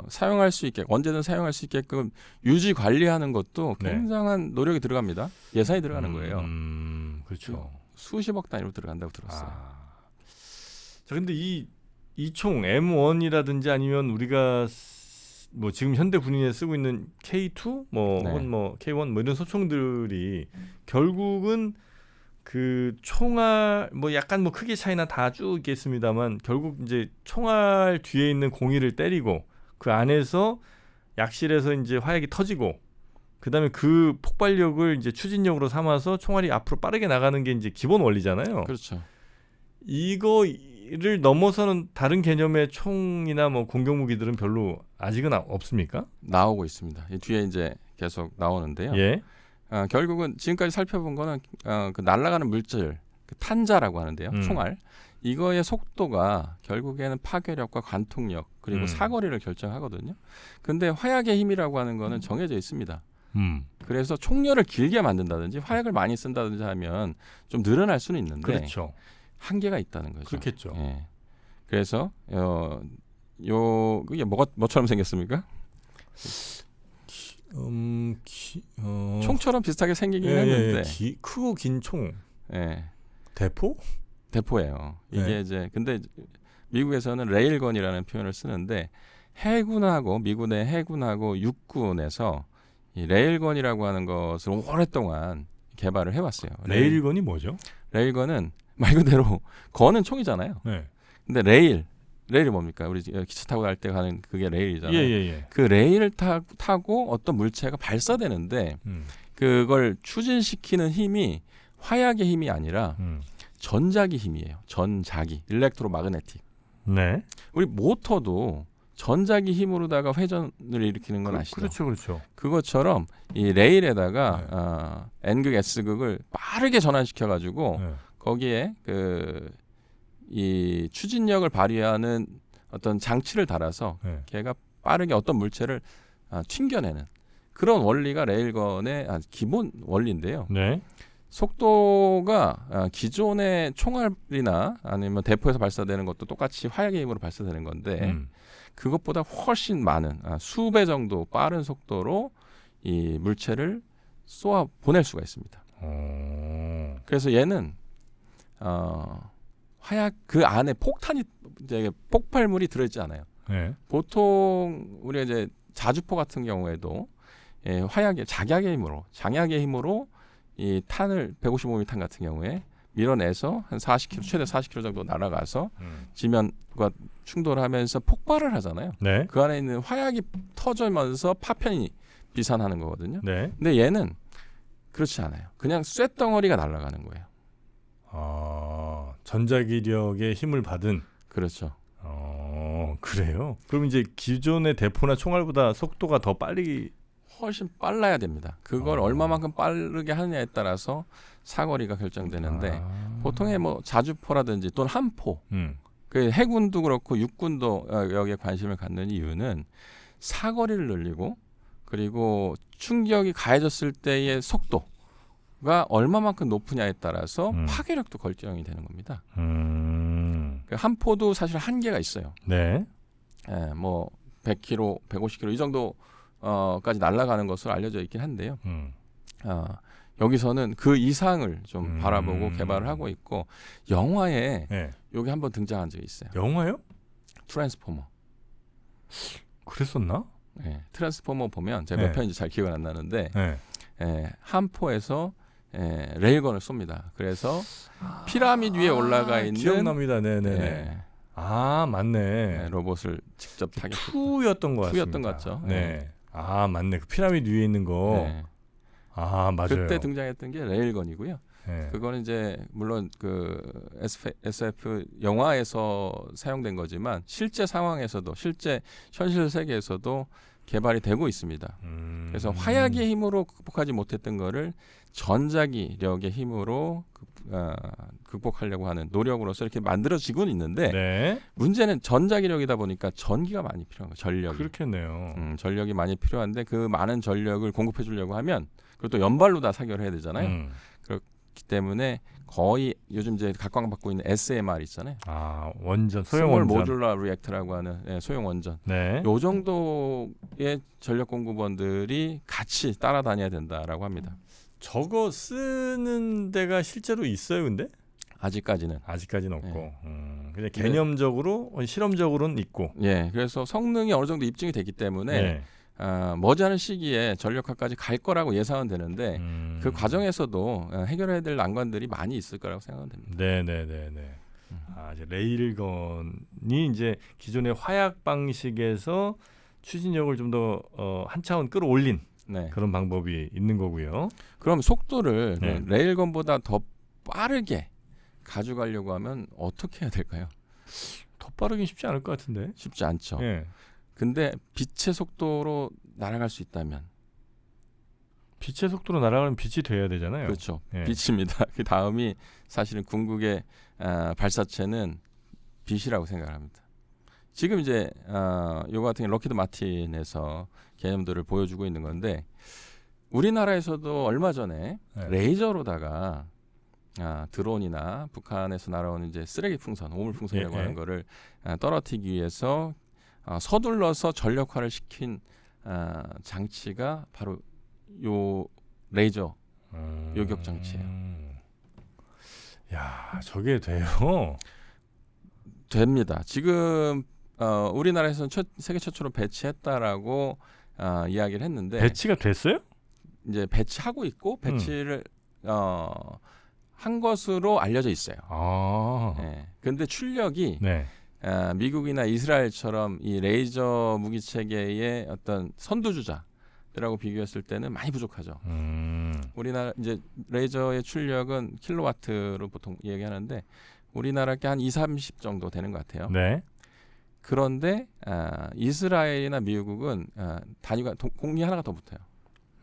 사용할 수 있게 언제든 사용할 수 있게끔 유지 관리하는 것도 굉장한 노력이 들어갑니다. 예산이 들어가는 거예요. 그렇죠. 수십억 단위로 들어간다고 들었어요. 자, 근데 이 총 M1이라든지 아니면 우리가 뭐 지금 현대 군인에 쓰고 있는 K2 혹은 뭐 K1 뭐 이런 소총들이 결국은 그 총알 뭐 약간 뭐 크기 차이나 다 쭉 있겠습니다만 결국 이제 총알 뒤에 있는 공이를 때리고 그 안에서 약실에서 이제 화약이 터지고 그다음에 그 폭발력을 이제 추진력으로 삼아서 총알이 앞으로 빠르게 나가는 게 이제 기본 원리잖아요. 그렇죠. 이거를 넘어서는 다른 개념의 총이나 뭐 공격 무기들은 별로 아직은 없습니까? 나오고 있습니다. 이 뒤에 이제 계속 나오는데요. 결국은 지금까지 살펴본 거는 그 날아가는 물질, 그 탄자라고 하는데요. 총알. 이거의 속도가 결국에는 파괴력과 관통력 그리고 사거리를 결정하거든요. 근데 화약의 힘이라고 하는 거는 정해져 있습니다. 그래서 총열을 길게 만든다든지 화약을 많이 쓴다든지 하면 좀 늘어날 수는 있는데 그렇죠. 한계가 있다는 거죠. 그렇겠죠. 그래서 이게 뭐처럼 생겼습니까? 총처럼 비슷하게 생기긴 했는데 크고 긴 총. 대포? 대포예요. 이게 이제 근데 미국에서는 레일건이라는 표현을 쓰는데 해군하고 미군의 해군하고 육군에서 이 레일건이라고 하는 것을 오랫동안 개발을 해왔어요. 레일건이 뭐죠? 레일건은 말 그대로 건은 총이잖아요. 근데 레일이 뭡니까? 우리 기차 타고 갈 때 가는 그게 레일이잖아요. 그 레일을 타고 어떤 물체가 발사되는데 그걸 추진시키는 힘이 화약의 힘이 아니라 전자기 힘이에요. 전자기, 일렉트로마그네틱. 우리 모터도 전자기 힘으로다가 회전을 일으키는 건 아시죠? 그렇죠. 그것처럼 이 레일에다가 N극, S극을 빠르게 전환시켜가지고 거기에 이 추진력을 발휘하는 어떤 장치를 달아서 걔가 빠르게 어떤 물체를 튕겨내는 그런 원리가 레일건의 기본 원리인데요. 속도가 기존의 총알이나 아니면 대포에서 발사되는 것도 똑같이 화약의 힘으로 발사되는 건데 그것보다 훨씬 많은 수배 정도 빠른 속도로 이 물체를 쏘아 보낼 수가 있습니다. 그래서 얘는 화약 그 안에 폭탄이 이제 폭발물이 들어있지 않아요. 보통 우리가 이제 자주포 같은 경우에도 화약의 장약의 힘으로 이 탄을 155mm 탄 같은 경우에 밀어내서 한 40km 최대 40km 정도 날아가서 지면과 충돌하면서 폭발을 하잖아요. 그 안에 있는 화약이 터지면서 파편이 비산하는 거거든요. 근데 얘는 그렇지 않아요. 그냥 쇳덩어리가 날아가는 거예요. 전자기력의 힘을 받은. 그렇죠. 그래요? 그럼 이제 기존의 대포나 총알보다 속도가 더 빨리 훨씬 빨라야 됩니다. 그걸 얼마만큼 빠르게 하느냐에 따라서 사거리가 결정되는데 보통의 뭐 자주포라든지 또는 함포, 그 해군도 그렇고 육군도 여기에 관심을 갖는 이유는 사거리를 늘리고 그리고 충격이 가해졌을 때의 속도가 얼마만큼 높으냐에 따라서 파괴력도 결정이 되는 겁니다. 그 함포도 사실 한계가 있어요. 네. 뭐 100km, 150km 이 정도까지 날아가는 것으로 알려져 있긴 한데요. 여기서는 그 이상을 좀 바라보고 개발을 하고 있고 영화에 여기 한번 등장한 적이 있어요. 영화요? 트랜스포머. 그랬었나? 네, 트랜스포머 보면 제가 몇 편인지 잘 기억은 안 나는데 함포에서 레일건을 쏩니다. 그래서 피라미드 위에 올라가 있는 기억납니다. 네네. 맞네. 로봇을 직접 타격했던 2였던 것 같습니다. 2였던 것 같죠. 네. 맞네. 그 피라미드 위에 있는 거. 네. 맞아요. 그때 등장했던 게 레일건이고요. 네. 그거는 이제 물론 그 SF 영화에서 사용된 거지만 실제 상황에서도 실제 현실 세계에서도 개발이 되고 있습니다. 그래서 화약의 힘으로 극복하지 못했던 거를 전자기력의 힘으로 극복하려고 하는 노력으로서 이렇게 만들어지고는 있는데 문제는 전자기력이다 보니까 전기가 많이 필요한 거예요. 전력이. 그렇겠네요. 전력이 많이 필요한데 그 많은 전력을 공급해 주려고 하면 그리고 또 연발로 다 사격을 해야 되잖아요. 그렇기 때문에 거의 요즘 이제 각광받고 있는 SMR 있잖아요. 원전, 소형 원전. 모듈러 리액터라고 하는 소형 원전. 요 정도의 전력 공급원들이 같이 따라다녀야 된다라고 합니다. 저거 쓰는 데가 실제로 있어요, 근데? 아직까지는 없고. 그냥 개념적으로 실험적으로는 있고. 그래서 성능이 어느 정도 입증이 됐기 때문에 머지않은 시기에 전력화까지 갈 거라고 예상은 되는데 그 과정에서도 해결해야 될 난관들이 많이 있을 거라고 생각은 됩니다. 네네네네. 이제 레일건이 이제 기존의 화약 방식에서 추진력을 좀 더 한 차원 끌어올린 그런 방법이 있는 거고요. 그럼 속도를 레일건보다 더 빠르게 가져가려고 하면 어떻게 해야 될까요? 더 빠르긴 쉽지 않을 것 같은데. 쉽지 않죠. 근데 빛의 속도로 날아갈 수 있다면 빛의 속도로 날아가면 빛이 돼야 되잖아요. 그렇죠. 빛입니다. 그 다음이 사실은 궁극의 발사체는 빛이라고 생각을 합니다. 지금 이제 요거 같은 게 럭키드 마틴에서 개념들을 보여주고 있는 건데 우리나라에서도 얼마 전에 레이저로다가 드론이나 북한에서 날아오는 이제 쓰레기 풍선, 오물 풍선이라고 하는 거를 떨어뜨리기 위해서 서둘러서 전력화를 시킨 장치가 바로 요 레이저 요격 장치예요. 야, 저게 돼요? 됩니다. 지금 우리나라에서는 세계 최초로 배치했다라고 이야기를 했는데 배치가 됐어요? 이제 배치하고 있고 배치를 한 것으로 알려져 있어요. 근데 출력이 미국이나 이스라엘처럼 이 레이저 무기 체계의 어떤 선두주자라고 비교했을 때는 많이 부족하죠. 우리나라 이제 레이저의 출력은 킬로와트로 보통 얘기하는데 우리나라 게 한 2-30 정도 되는 것 같아요. 그런데 이스라엘이나 미국은 단위가 공이 하나가 더 붙어요.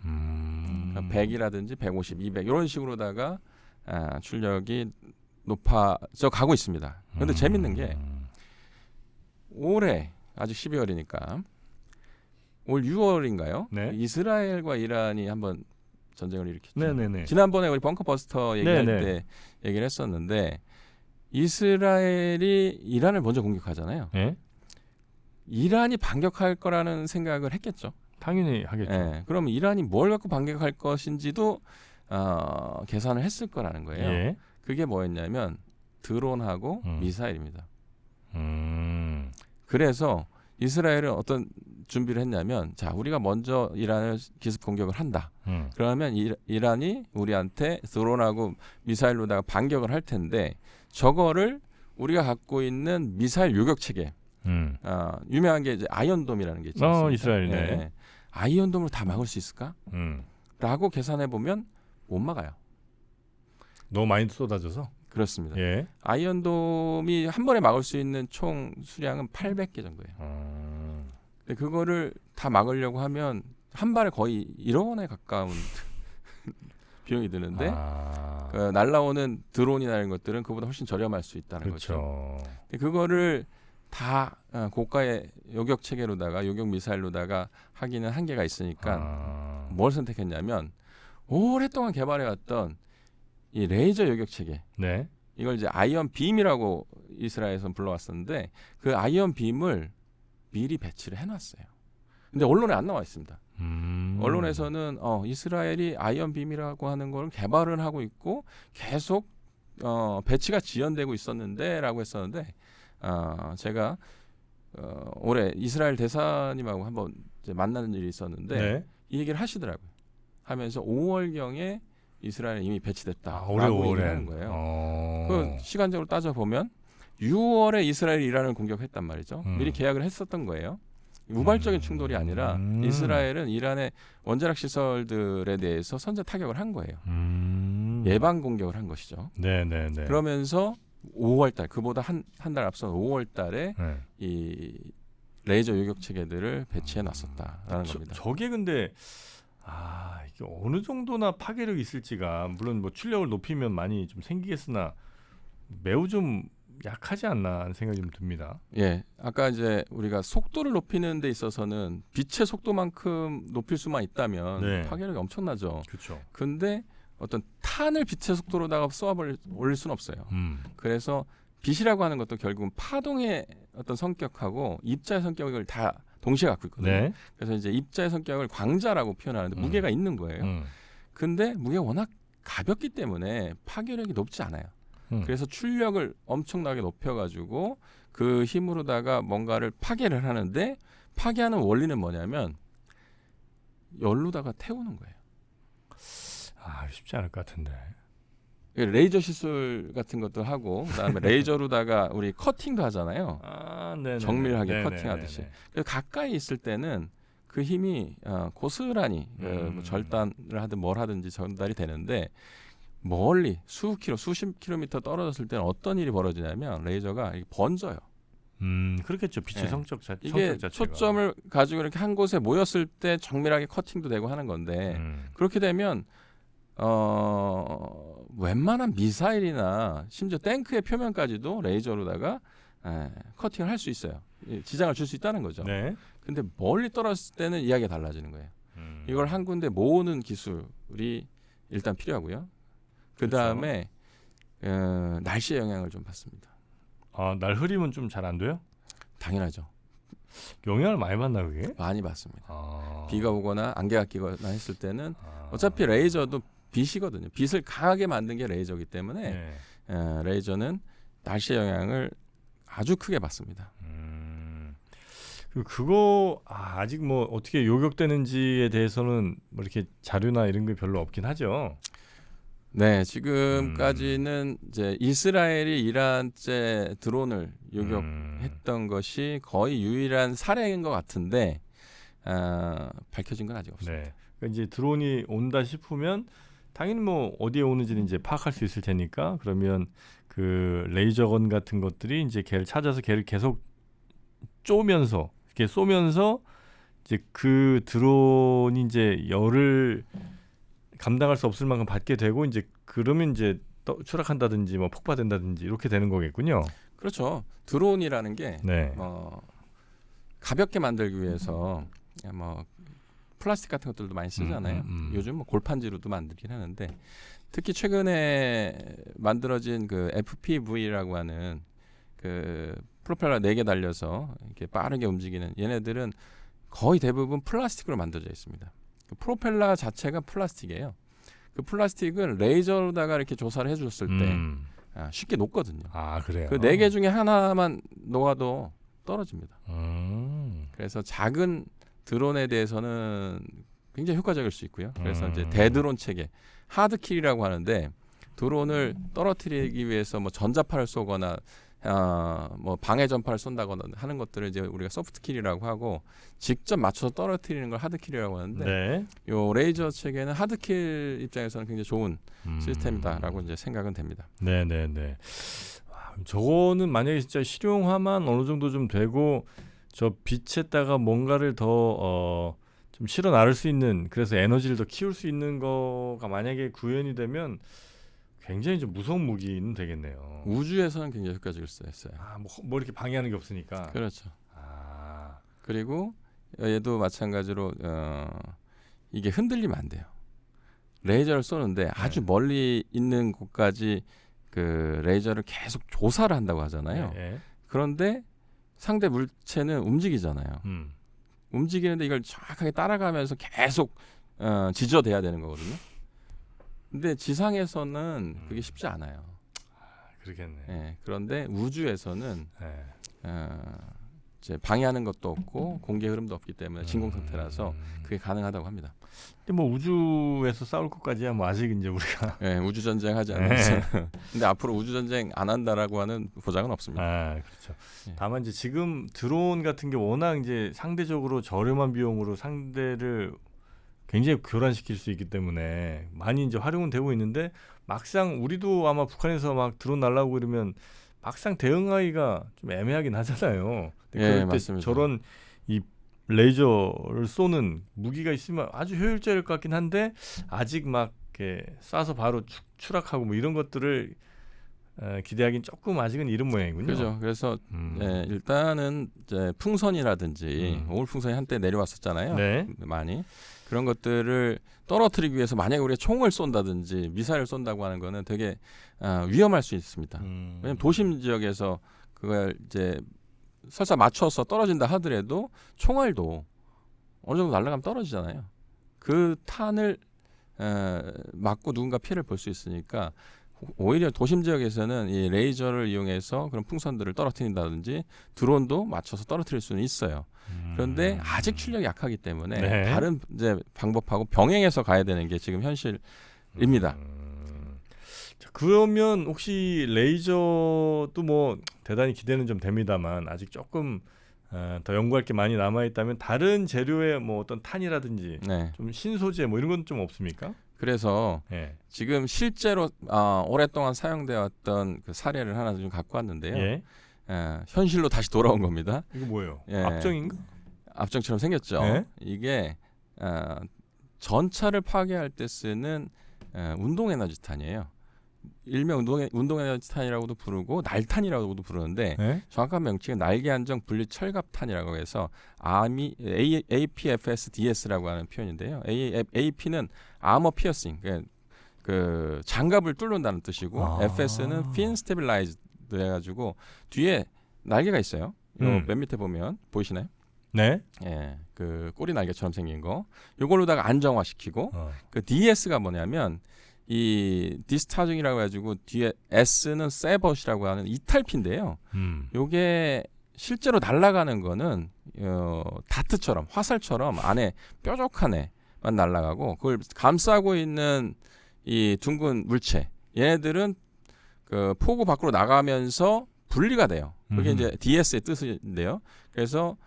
그러니까 100이라든지 150, 200 이런 식으로다가 출력이 높아져 가고 있습니다. 그런데 재밌는 게 올해 아직 12월이니까 올 6월인가요? 이스라엘과 이란이 한번 전쟁을 일으켰죠. 지난번에 우리 벙커버스터 얘기할 때 얘기를 했었는데 이스라엘이 이란을 먼저 공격하잖아요. 이란이 반격할 거라는 생각을 했겠죠. 당연히 하겠죠. 그럼 이란이 뭘 갖고 반격할 것인지도 계산을 했을 거라는 거예요. 그게 뭐였냐면 드론하고 미사일입니다. 그래서 이스라엘은 어떤 준비를 했냐면 자 우리가 먼저 이란을 기습 공격을 한다. 그러면 이란이 우리한테 드론하고 미사일로다가 반격을 할 텐데 저거를 우리가 갖고 있는 미사일 요격 체계 유명한 게 이제 아이언돔이라는 게 있죠. 이스라엘. 아이언돔으로 다 막을 수 있을까? 라고 계산해 보면 못 막아요. 너무 많이 쏟아져서. 그렇습니다. 예. 아이언돔이 한 번에 막을 수 있는 총 수량은 800개 정도예요. 근데 그거를 다 막으려고 하면 한 발에 거의 1억 원에 가까운 비용이 드는데 그 날라오는 드론이나 이런 것들은 그보다 훨씬 저렴할 수 있다는 그렇죠. 거죠. 근데 그거를 다 고가의 요격 체계로다가 요격 미사일로다가 하기는 한계가 있으니까 뭘 선택했냐면 오랫동안 개발해왔던 이 레이저 요격 체계. 네. 이걸 이제 아이언 빔이라고 이스라엘에서는 불러왔었는데 그 아이언 빔을 미리 배치를 해놨어요. 근데 언론에 안 나와 있습니다. 언론에서는 이스라엘이 아이언 빔이라고 하는 걸 개발을 하고 있고 계속 배치가 지연되고 있었는데라고 했었는데 제가 올해 이스라엘 대사님하고 한번 이제 만나는 일이 있었는데 네. 이 얘기를 하시더라고요. 하면서 5월경에 이스라엘에 이미 배치됐다라고 올해 얘기하는 거예요. 그 시간적으로 따져 보면 6월에 이스라엘이 이란을 공격했단 말이죠. 미리 계약을 했었던 거예요. 우발적인 충돌이 아니라 이스라엘은 이란의 원자력 시설들에 대해서 선제 타격을 한 거예요. 예방 공격을 한 것이죠. 네네네. 그러면서 5월달 그보다 한 달 앞선 5월달에 네. 이 레이저 요격 체계들을 배치해 놨었다라는 겁니다. 저게 근데 이게 어느 정도나 파괴력이 있을지가 물론 뭐 출력을 높이면 많이 좀 생기겠으나 매우 좀 약하지 않나 하는 생각이 좀 듭니다. 예, 아까 이제 우리가 속도를 높이는 데 있어서는 빛의 속도만큼 높일 수만 있다면 네. 파괴력이 엄청나죠. 그렇죠. 근데 어떤 탄을 빛의 속도로다가 올릴 수는 없어요. 그래서 빛이라고 하는 것도 결국은 파동의 어떤 성격하고 입자의 성격을 다 동시에 갖고 있거든요. 네. 그래서 이제 입자의 성격을 광자라고 표현하는데 무게가 있는 거예요. 근데 무게가 워낙 가볍기 때문에 파괴력이 높지 않아요. 그래서 출력을 엄청나게 높여가지고 그 힘으로다가 뭔가를 파괴를 하는데 파괴하는 원리는 뭐냐면 열로다가 태우는 거예요. 쉽지 않을 것 같은데. 레이저 시술 같은 것도 하고 그다음에 레이저로다가 우리 커팅도 하잖아요. 네네. 정밀하게 커팅하듯이. 그래서 가까이 있을 때는 그 힘이 고스란히 뭐 절단을 하든 뭘 하든지 전달이 되는데 멀리 수십 킬로미터 떨어졌을 때는 어떤 일이 벌어지냐면 레이저가 이렇게 번져요. 그렇겠죠. 빛의 성격 이게 자체가. 초점을 가지고 이렇게 한 곳에 모였을 때 정밀하게 커팅도 되고 하는 건데 그렇게 되면 웬만한 미사일이나 심지어 탱크의 표면까지도 레이저로다가 커팅을 할 수 있어요. 지장을 줄 수 있다는 거죠. 네. 근데 멀리 떨어졌을 때는 이야기가 달라지는 거예요. 이걸 한 군데 모으는 기술이 일단 필요하고요. 그 다음에 날씨의 영향을 좀 받습니다. 날 흐리면 좀 잘 안 돼요? 당연하죠. 영향을 많이 받나 그게? 많이 받습니다. 비가 오거나 안개가 끼거나 했을 때는 어차피 레이저도 빛이거든요. 빛을 강하게 만든 게 레이저이기 때문에 레이저는 날씨의 영향을 아주 크게 받습니다. 그거 아직 뭐 어떻게 요격되는지에 대해서는 뭐 이렇게 자료나 이런 게 별로 없긴 하죠. 네, 지금까지는 이제 이스라엘이 이란제 드론을 요격했던 것이 거의 유일한 사례인 것 같은데 밝혀진 건 아직 없습니다. 네. 그러니까 이제 드론이 온다 싶으면 당연히 뭐 어디에 오는지는 이제 파악할 수 있을 테니까 그러면 그 레이저건 같은 것들이 이제 걔를 찾아서 걔를 계속 쪼면서 이렇게 쏘면서 이제 그 드론이 이제 열을 감당할 수 없을 만큼 받게 되고 이제 그러면 이제 추락한다든지 뭐 폭파된다든지 이렇게 되는 거겠군요. 그렇죠. 드론이라는 게 가볍게 만들기 위해서 뭐 플라스틱 같은 것들도 많이 쓰잖아요. 요즘 뭐 골판지로도 만들긴 하는데 특히 최근에 만들어진 그 FPV라고 하는 그 프로펠러 4개 달려서 이렇게 빠르게 움직이는 얘네들은 거의 대부분 플라스틱으로 만들어져 있습니다. 그 프로펠러 자체가 플라스틱이에요. 그 플라스틱을 레이저로다가 이렇게 조사를 해줬을 때 쉽게 녹거든요. 그래요? 그 4개 중에 하나만 녹아도 떨어집니다. 그래서 작은 드론에 대해서는 굉장히 효과적일 수 있고요. 그래서 이제 대드론 체계, 하드킬이라고 하는데 드론을 떨어뜨리기 위해서 뭐 전자파를 쏘거나 뭐 방해 전파를 쏜다거나 하는 것들을 이제 우리가 소프트킬이라고 하고 직접 맞춰서 떨어뜨리는 걸 하드킬이라고 하는데 네. 요 레이저 체계는 하드킬 입장에서는 굉장히 좋은 시스템이다라고 이제 생각은 됩니다. 네. 저거는 만약에 진짜 실용화만 어느 정도 좀 되고 저 빛에다가 뭔가를 더 좀 실어 나를 수 있는, 그래서 에너지를 더 키울 수 있는 거가 만약에 구현이 되면 굉장히 좀 무서운 무기는 되겠네요. 우주에서는 굉장히 효과적일 수 있어요. 뭐 이렇게 방해하는 게 없으니까. 그렇죠. 그리고 얘도 마찬가지로 이게 흔들리면 안 돼요. 레이저를 쏘는데 아주 멀리 있는 곳까지 그 레이저를 계속 조사를 한다고 하잖아요. 그런데 상대 물체는 움직이잖아요. 움직이는데 이걸 정확하게 따라가면서 계속 지저대야 되는 거거든요. 근데 지상에서는 그게 쉽지 않아요. 그러겠네. 네, 그런데 우주에서는 이제 방해하는 것도 없고 공기 흐름도 없기 때문에 진공 상태라서 그게 가능하다고 합니다. 근데 뭐 우주에서 싸울 것까지야 뭐 아직 이제 우리가 우주 전쟁 하지 않으면서 근데 앞으로 우주 전쟁 안 한다라고 하는 보장은 없습니다. 그렇죠. 다만 이제 지금 드론 같은 게 워낙 이제 상대적으로 저렴한 비용으로 상대를 굉장히 교란시킬 수 있기 때문에 많이 이제 활용은 되고 있는데, 막상 우리도 아마 북한에서 막 드론 날라오고 이러면 막상 대응하기가 좀 애매하긴 하잖아요. 그럴 때 맞습니다. 저런 이 레이저를 쏘는 무기가 있으면 아주 효율적일 것 같긴 한데, 아직 막 이렇게 쏴서 바로 추락하고 뭐 이런 것들을 기대하기는 조금 아직은 이른 모양이군요. 그렇죠. 그래서 일단은 이제 풍선이라든지 오물풍선이 한때 내려왔었잖아요. 네. 많이 그런 것들을 떨어뜨리기 위해서 만약에 우리가 총을 쏜다든지 미사일을 쏜다고 하는 거는 되게 위험할 수 있습니다. 왜냐하면 도심 지역에서 그걸 이제 설사 맞춰서 떨어진다 하더라도 총알도 어느 정도 날아가면 떨어지잖아요. 그 탄을 맞고 누군가 피해를 볼 수 있으니까 오히려 도심 지역에서는 이 레이저를 이용해서 그런 풍선들을 떨어뜨린다든지 드론도 맞춰서 떨어뜨릴 수는 있어요. 그런데 아직 출력이 약하기 때문에 다른 이제 방법하고 병행해서 가야 되는 게 지금 현실입니다. 자, 그러면 혹시 레이저도 뭐 대단히 기대는 좀 됩니다만 아직 조금 더 연구할 게 많이 남아 있다면 다른 재료의 뭐 어떤 탄이라든지 좀 신소재 뭐 이런 건 좀 없습니까? 그래서 지금 실제로 오랫동안 사용되었던 그 사례를 하나 좀 갖고 왔는데요. 현실로 다시 돌아온 겁니다. 이거 뭐예요? 압정인가? 압정처럼 생겼죠. 이게 전차를 파괴할 때 쓰는 운동에너지 탄이에요. 일명 운동에너지탄이라고도 부르고 날탄이라고도 부르는데 정확한 명칭은 날개 안정 분리 철갑탄이라고 해서 APFSDS라고 하는 표현인데요. AP는 아머 피어싱, 그 장갑을 뚫는다는 뜻이고 FS는 fin stabilized 해가지고 뒤에 날개가 있어요. 맨 밑에 보면 보이시나요? 네. 그 꼬리 날개처럼 생긴 거. 이걸로다가 안정화시키고 그 DS가 뭐냐면 이 디스차징이라고 해가지고 뒤에 S는 세버시라고 하는 이탈피인데요. 요게 실제로 날아가는 거는 다트처럼 화살처럼 안에 뾰족한 애만 날아가고 그걸 감싸고 있는 이 둥근 물체 얘네들은 그 포구 밖으로 나가면서 분리가 돼요. 그게 이제 DS의 뜻인데요. 그래서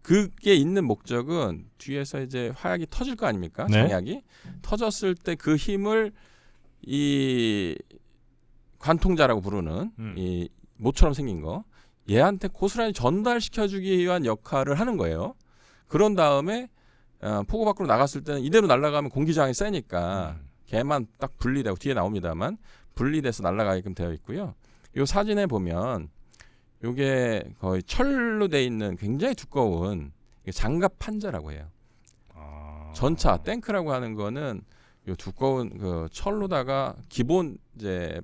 그게 있는 목적은 뒤에서 이제 화약이 터질 거 아닙니까? 장약이 터졌을 때 그 힘을 이 관통자라고 부르는 이 모처럼 생긴 거 얘한테 고스란히 전달시켜주기 위한 역할을 하는 거예요. 그런 다음에 포구 밖으로 나갔을 때는 이대로 날아가면 공기저항이 세니까 걔만 딱 분리되고 뒤에 나옵니다만 분리돼서 날아가게끔 되어 있고요. 이 사진에 보면 요게 거의 철로 돼 있는 굉장히 두꺼운 장갑 판자라고 해요. 전차 탱크라고 하는 거는 요 두꺼운 그 철로다가 기본 이제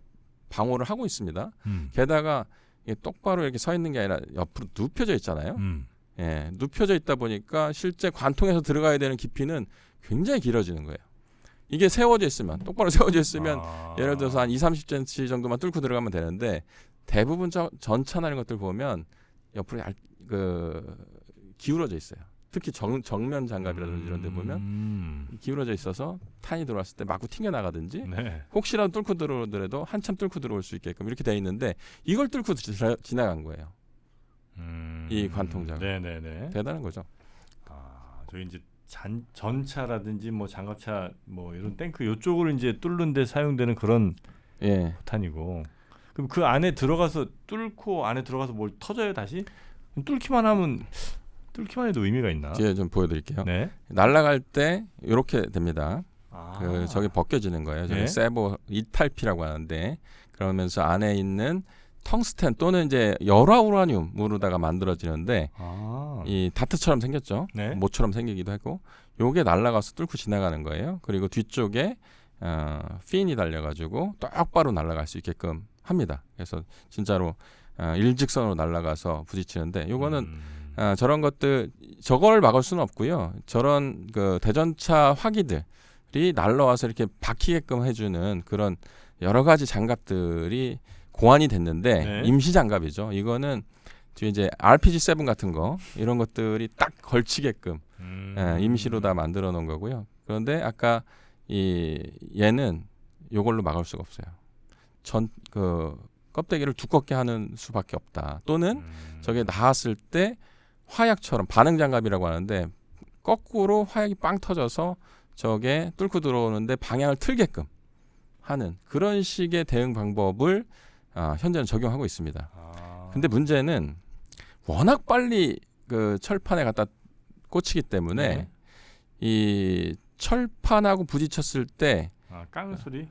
방호를 하고 있습니다. 게다가 이게 똑바로 이렇게 서 있는 게 아니라 옆으로 눕혀져 있잖아요. 눕혀져 있다 보니까 실제 관통해서 들어가야 되는 깊이는 굉장히 길어지는 거예요. 이게 세워져 있으면 똑바로 세워져 있으면 예를 들어서 한 20-30cm 정도만 뚫고 들어가면 되는데 대부분 전차나 이런 것들 보면 옆으로 기울어져 있어요. 특히 정면 장갑이라든지 이런 데 보면 기울어져 있어서 탄이 들어왔을 때 마구 튕겨나가든지 네. 혹시라도 뚫고 들어오더라도 한참 뚫고 들어올 수 있게끔 이렇게 돼 있는데 이걸 뚫고 지나간 거예요. 이 관통자가. 네네네. 대단한 거죠. 저희 이제 전차라든지 뭐 장갑차 뭐 이런 탱크 요쪽을 이제 뚫는데 사용되는 그런 예. 포탄이고 그럼 그 안에 들어가서 뚫고 안에 들어가서 뭘 터져요 다시? 뚫기만 해도 의미가 있나? 뒤에 좀 보여드릴게요. 네. 날아갈 때 이렇게 됩니다. 아. 저기 벗겨지는 거예요. 저기 네. 세보 이탈피라고 하는데 그러면서 안에 있는 텅스텐 또는 이제 열화 우라늄으로다가 만들어지는데 이 다트처럼 생겼죠. 네. 모처럼 생기기도 하고 요게 날아가서 뚫고 지나가는 거예요. 그리고 뒤쪽에 핀이 달려가지고 똑바로 날아갈 수 있게끔 합니다. 그래서 진짜로 일직선으로 날아가서 부딪히는데 요거는 저런 것들 저걸 막을 수는 없고요. 저런 그 대전차 화기들이 날라와서 이렇게 박히게끔 해주는 그런 여러 가지 장갑들이 고안이 됐는데 네. 임시 장갑이죠. 이거는 뒤에 이제 RPG-7 같은 거 이런 것들이 딱 걸치게끔 임시로 다 만들어 놓은 거고요. 그런데 아까 얘는 요걸로 막을 수가 없어요. 그 껍데기를 두껍게 하는 수밖에 없다. 또는 저게 나왔을 때 화약처럼 반응 장갑이라고 하는데 거꾸로 화약이 빵 터져서 저게 뚫고 들어오는데 방향을 틀게끔 하는 그런 식의 대응 방법을 현재는 적용하고 있습니다. 근데 문제는 워낙 빨리 그 철판에 갖다 꽂히기 때문에 네. 이 철판하고 부딪혔을 때 깡 소리?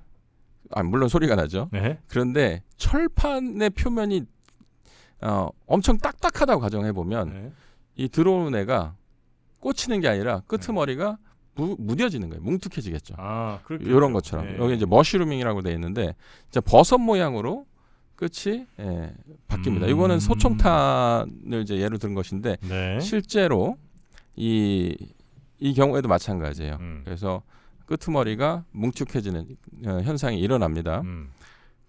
물론 소리가 나죠. 네. 그런데 철판의 표면이 엄청 딱딱하다고 가정해 보면 네. 이 들어오는 애가 꽂히는 게 아니라 끄트머리가 무뎌지는 거예요. 뭉툭해지겠죠. 이런 것처럼 네. 여기 이제 머쉬루밍이라고 되어 있는데 이제 버섯 모양으로 끝이 바뀝니다. 이거는 소총탄을 이제 예로 든 것인데 네. 실제로 이 경우에도 마찬가지예요. 그래서 끄트머리가 뭉툭해지는 현상이 일어납니다.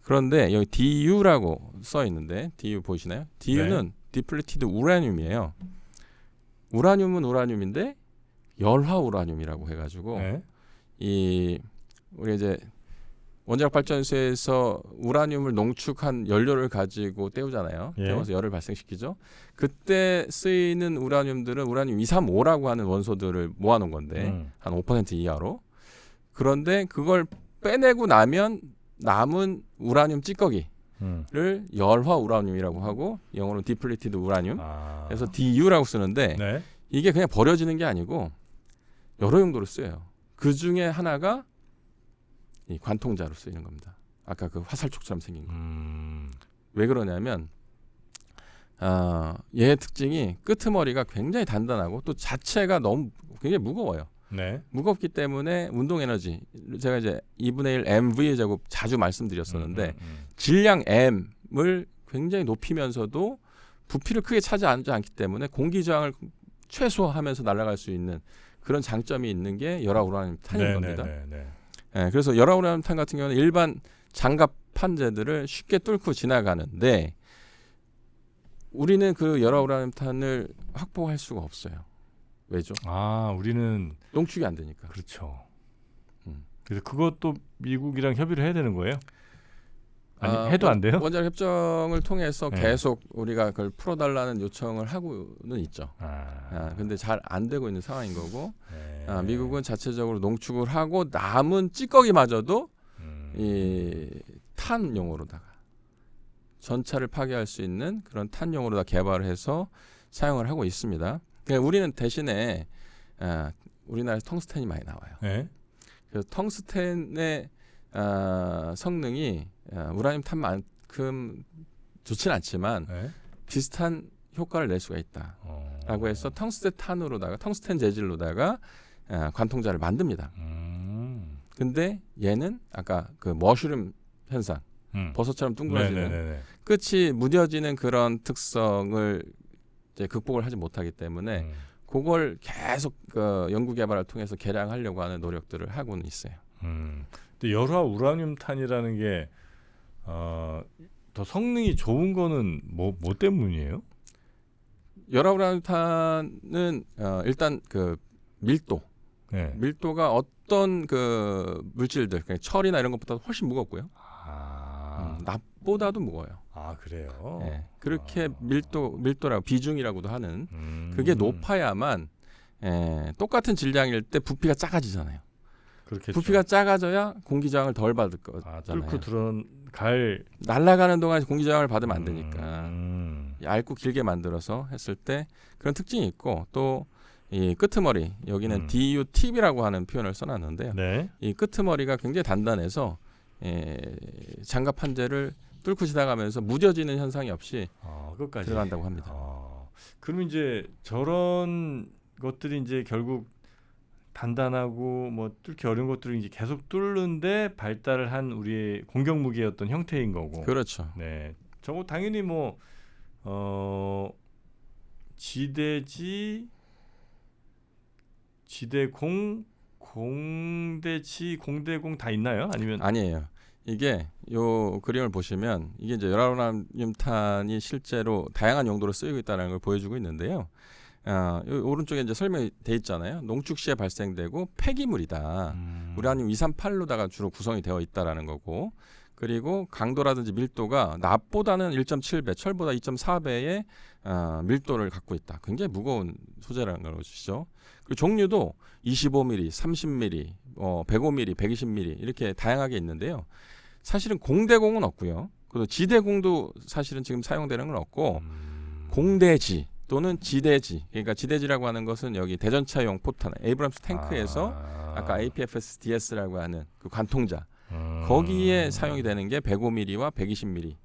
그런데 여기 DU라고 써 있는데 DU 보이시나요? DU는 디플리티드 우라늄이에요. 우라늄은 우라늄인데 열화 우라늄이라고 해가지고 우리 이제 원자력 발전소에서 우라늄을 농축한 연료를 가지고 때우잖아요. 때워서 열을 발생시키죠. 그때 쓰이는 우라늄들은 우라늄 235라고 하는 원소들을 모아놓은 건데 한 5% 이하로. 그런데 그걸 빼내고 나면 남은 우라늄 찌꺼기를 열화 우라늄이라고 하고 영어로 디플리티드 우라늄. 그래서 DU라고 쓰는데 이게 그냥 버려지는 게 아니고 여러 용도로 쓰여요. 그 중에 하나가 이 관통자로 쓰이는 겁니다. 아까 그 화살촉처럼 생긴 거. 왜 그러냐면 얘의 특징이 끄트머리가 굉장히 단단하고 또 자체가 너무 굉장히 무거워요. 무겁기 때문에 운동 에너지 제가 이제 2분의 1 mv의 제곱 자주 말씀드렸었는데 질량 m을 굉장히 높이면서도 부피를 크게 차지하지 않기 때문에 공기 저항을 최소화하면서 날아갈 수 있는 그런 장점이 있는 게 열화 우라늄 탄인 겁니다. 그래서 열화 우라늄 탄 같은 경우는 일반 장갑 판재들을 쉽게 뚫고 지나가는데 우리는 그 열화 우라늄 탄을 확보할 수가 없어요. 왜죠? 우리는 농축이 안 되니까. 그렇죠. 그래서 그것도 미국이랑 협의를 해야 되는 거예요? 아니 해도 안 돼요? 원자력 협정을 통해서 계속 우리가 그걸 풀어달라는 요청을 하고는 있죠. 근데 잘 안 되고 있는 상황인 거고 미국은 자체적으로 농축을 하고 남은 찌꺼기마저도 이 탄용으로다가 전차를 파괴할 수 있는 그런 탄용으로 다 개발을 해서 사용을 하고 있습니다. 그러니까 우리는 대신에 우리나라에서 텅스텐이 많이 나와요. 그래서 텅스텐의 성능이 우라늄 탄만큼 좋지는 않지만 비슷한 효과를 낼 수가 있다라고 해서 텅스텐 탄으로다가 텅스텐 재질로다가 관통자를 만듭니다. 근데 얘는 아까 그 머쉬룸 현상, 버섯처럼 둥그러지는 끝이 무뎌지는 그런 특성을 이제 극복을 하지 못하기 때문에 그걸 계속 연구 개발을 통해서 개량하려고 하는 노력들을 하고는 있어요. 근데 열화 우라늄 탄이라는 게 더 성능이 좋은 거는 뭐 때문이에요? 열화우라탄은 일단 그 네. 밀도가 어떤 그 물질들, 그러니까 철이나 이런 것보다 훨씬 무겁고요. 납보다도 무거워요. 아 그래요? 네. 그렇게 밀도라고 비중이라고도 하는 그게 높아야만 똑같은 질량일 때 부피가 작아지잖아요. 그렇겠죠. 부피가 작아져야 공기 저항을 덜 받을 거잖아요. 뚫고 들어갈 날아가는 동안 공기 저항을 받으면 안 되니까 얇고 길게 만들어서 했을 때 그런 특징이 있고 또 이 끄트머리 여기는 DU 팁이라고 하는 표현을 써놨는데요. 네. 이 끄트머리가 굉장히 단단해서 장갑 한 재를 뚫고 지나가면서 무뎌지는 현상이 없이 끝까지 들어간다고 합니다. 그럼 이제 저런 것들이 이제 결국 단단하고 뭐 뚫기 어려운 것들을 이제 계속 뚫는데 발달을 한 우리의 공격 무기의 어떤 형태인 거고. 그렇죠. 네. 저거 당연히 뭐 지대공, 공대지, 공대공 다 있나요? 아니면 아니에요. 이게 요 그림을 보시면 이게 이제 열화우라늄탄이 실제로 다양한 용도로 쓰이고 있다는 걸 보여주고 있는데요. 요 오른쪽에 이제 설명이 돼 있잖아요. 농축 시에 발생되고 폐기물이다. 우라늄 238로다가 주로 구성이 되어 있다라는 거고, 그리고 강도라든지 밀도가 납보다는 1.7배, 철보다 2.4배의 밀도를 갖고 있다. 굉장히 무거운 소재라는 것이죠. 그 종류도 25mm, 30mm, 105mm, 120mm 이렇게 다양하게 있는데요. 사실은 공대공은 없고요. 그리고 지대공도 사실은 지금 사용되는 건 없고 공대지 또는 지대지, 그러니까 지대지라고 하는 것은 여기 대전차용 포탄, 에이브람스 탱크에서 아까 APFS-DS라고 하는 그 관통자 거기에 사용이 되는 게 105mm와 120mm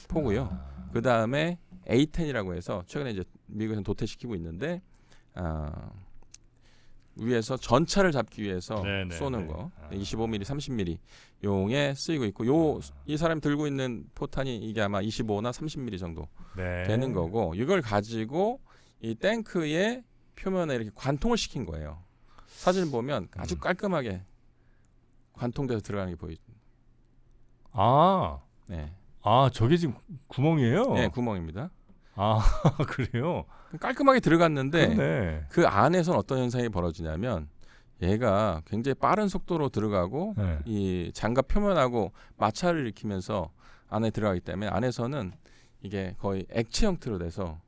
포고요. 그 다음에 A10이라고 해서 최근에 이제 미국에서 도태시키고 있는데 위에서 전차를 잡기 위해서 쏘는 거 25mm, 30mm 용에 쓰이고 있고 이 사람이 들고 있는 포탄이 이게 아마 25나 30mm 정도 되는 거고 이걸 가지고 이 탱크의 표면에 이렇게 관통을 시킨 거예요. 사진을 보면 아주 깔끔하게 관통돼서 들어가는 게 보이죠. 네. 저게 지금 구멍이에요? 네, 구멍입니다. 그래요? 깔끔하게 들어갔는데 그렇네. 그 안에서는 어떤 현상이 벌어지냐면 얘가 굉장히 빠른 속도로 들어가고 이 장갑 표면하고 마찰을 일으키면서 안에 들어가기 때문에 안에서는 이게 거의 액체 형태로 돼서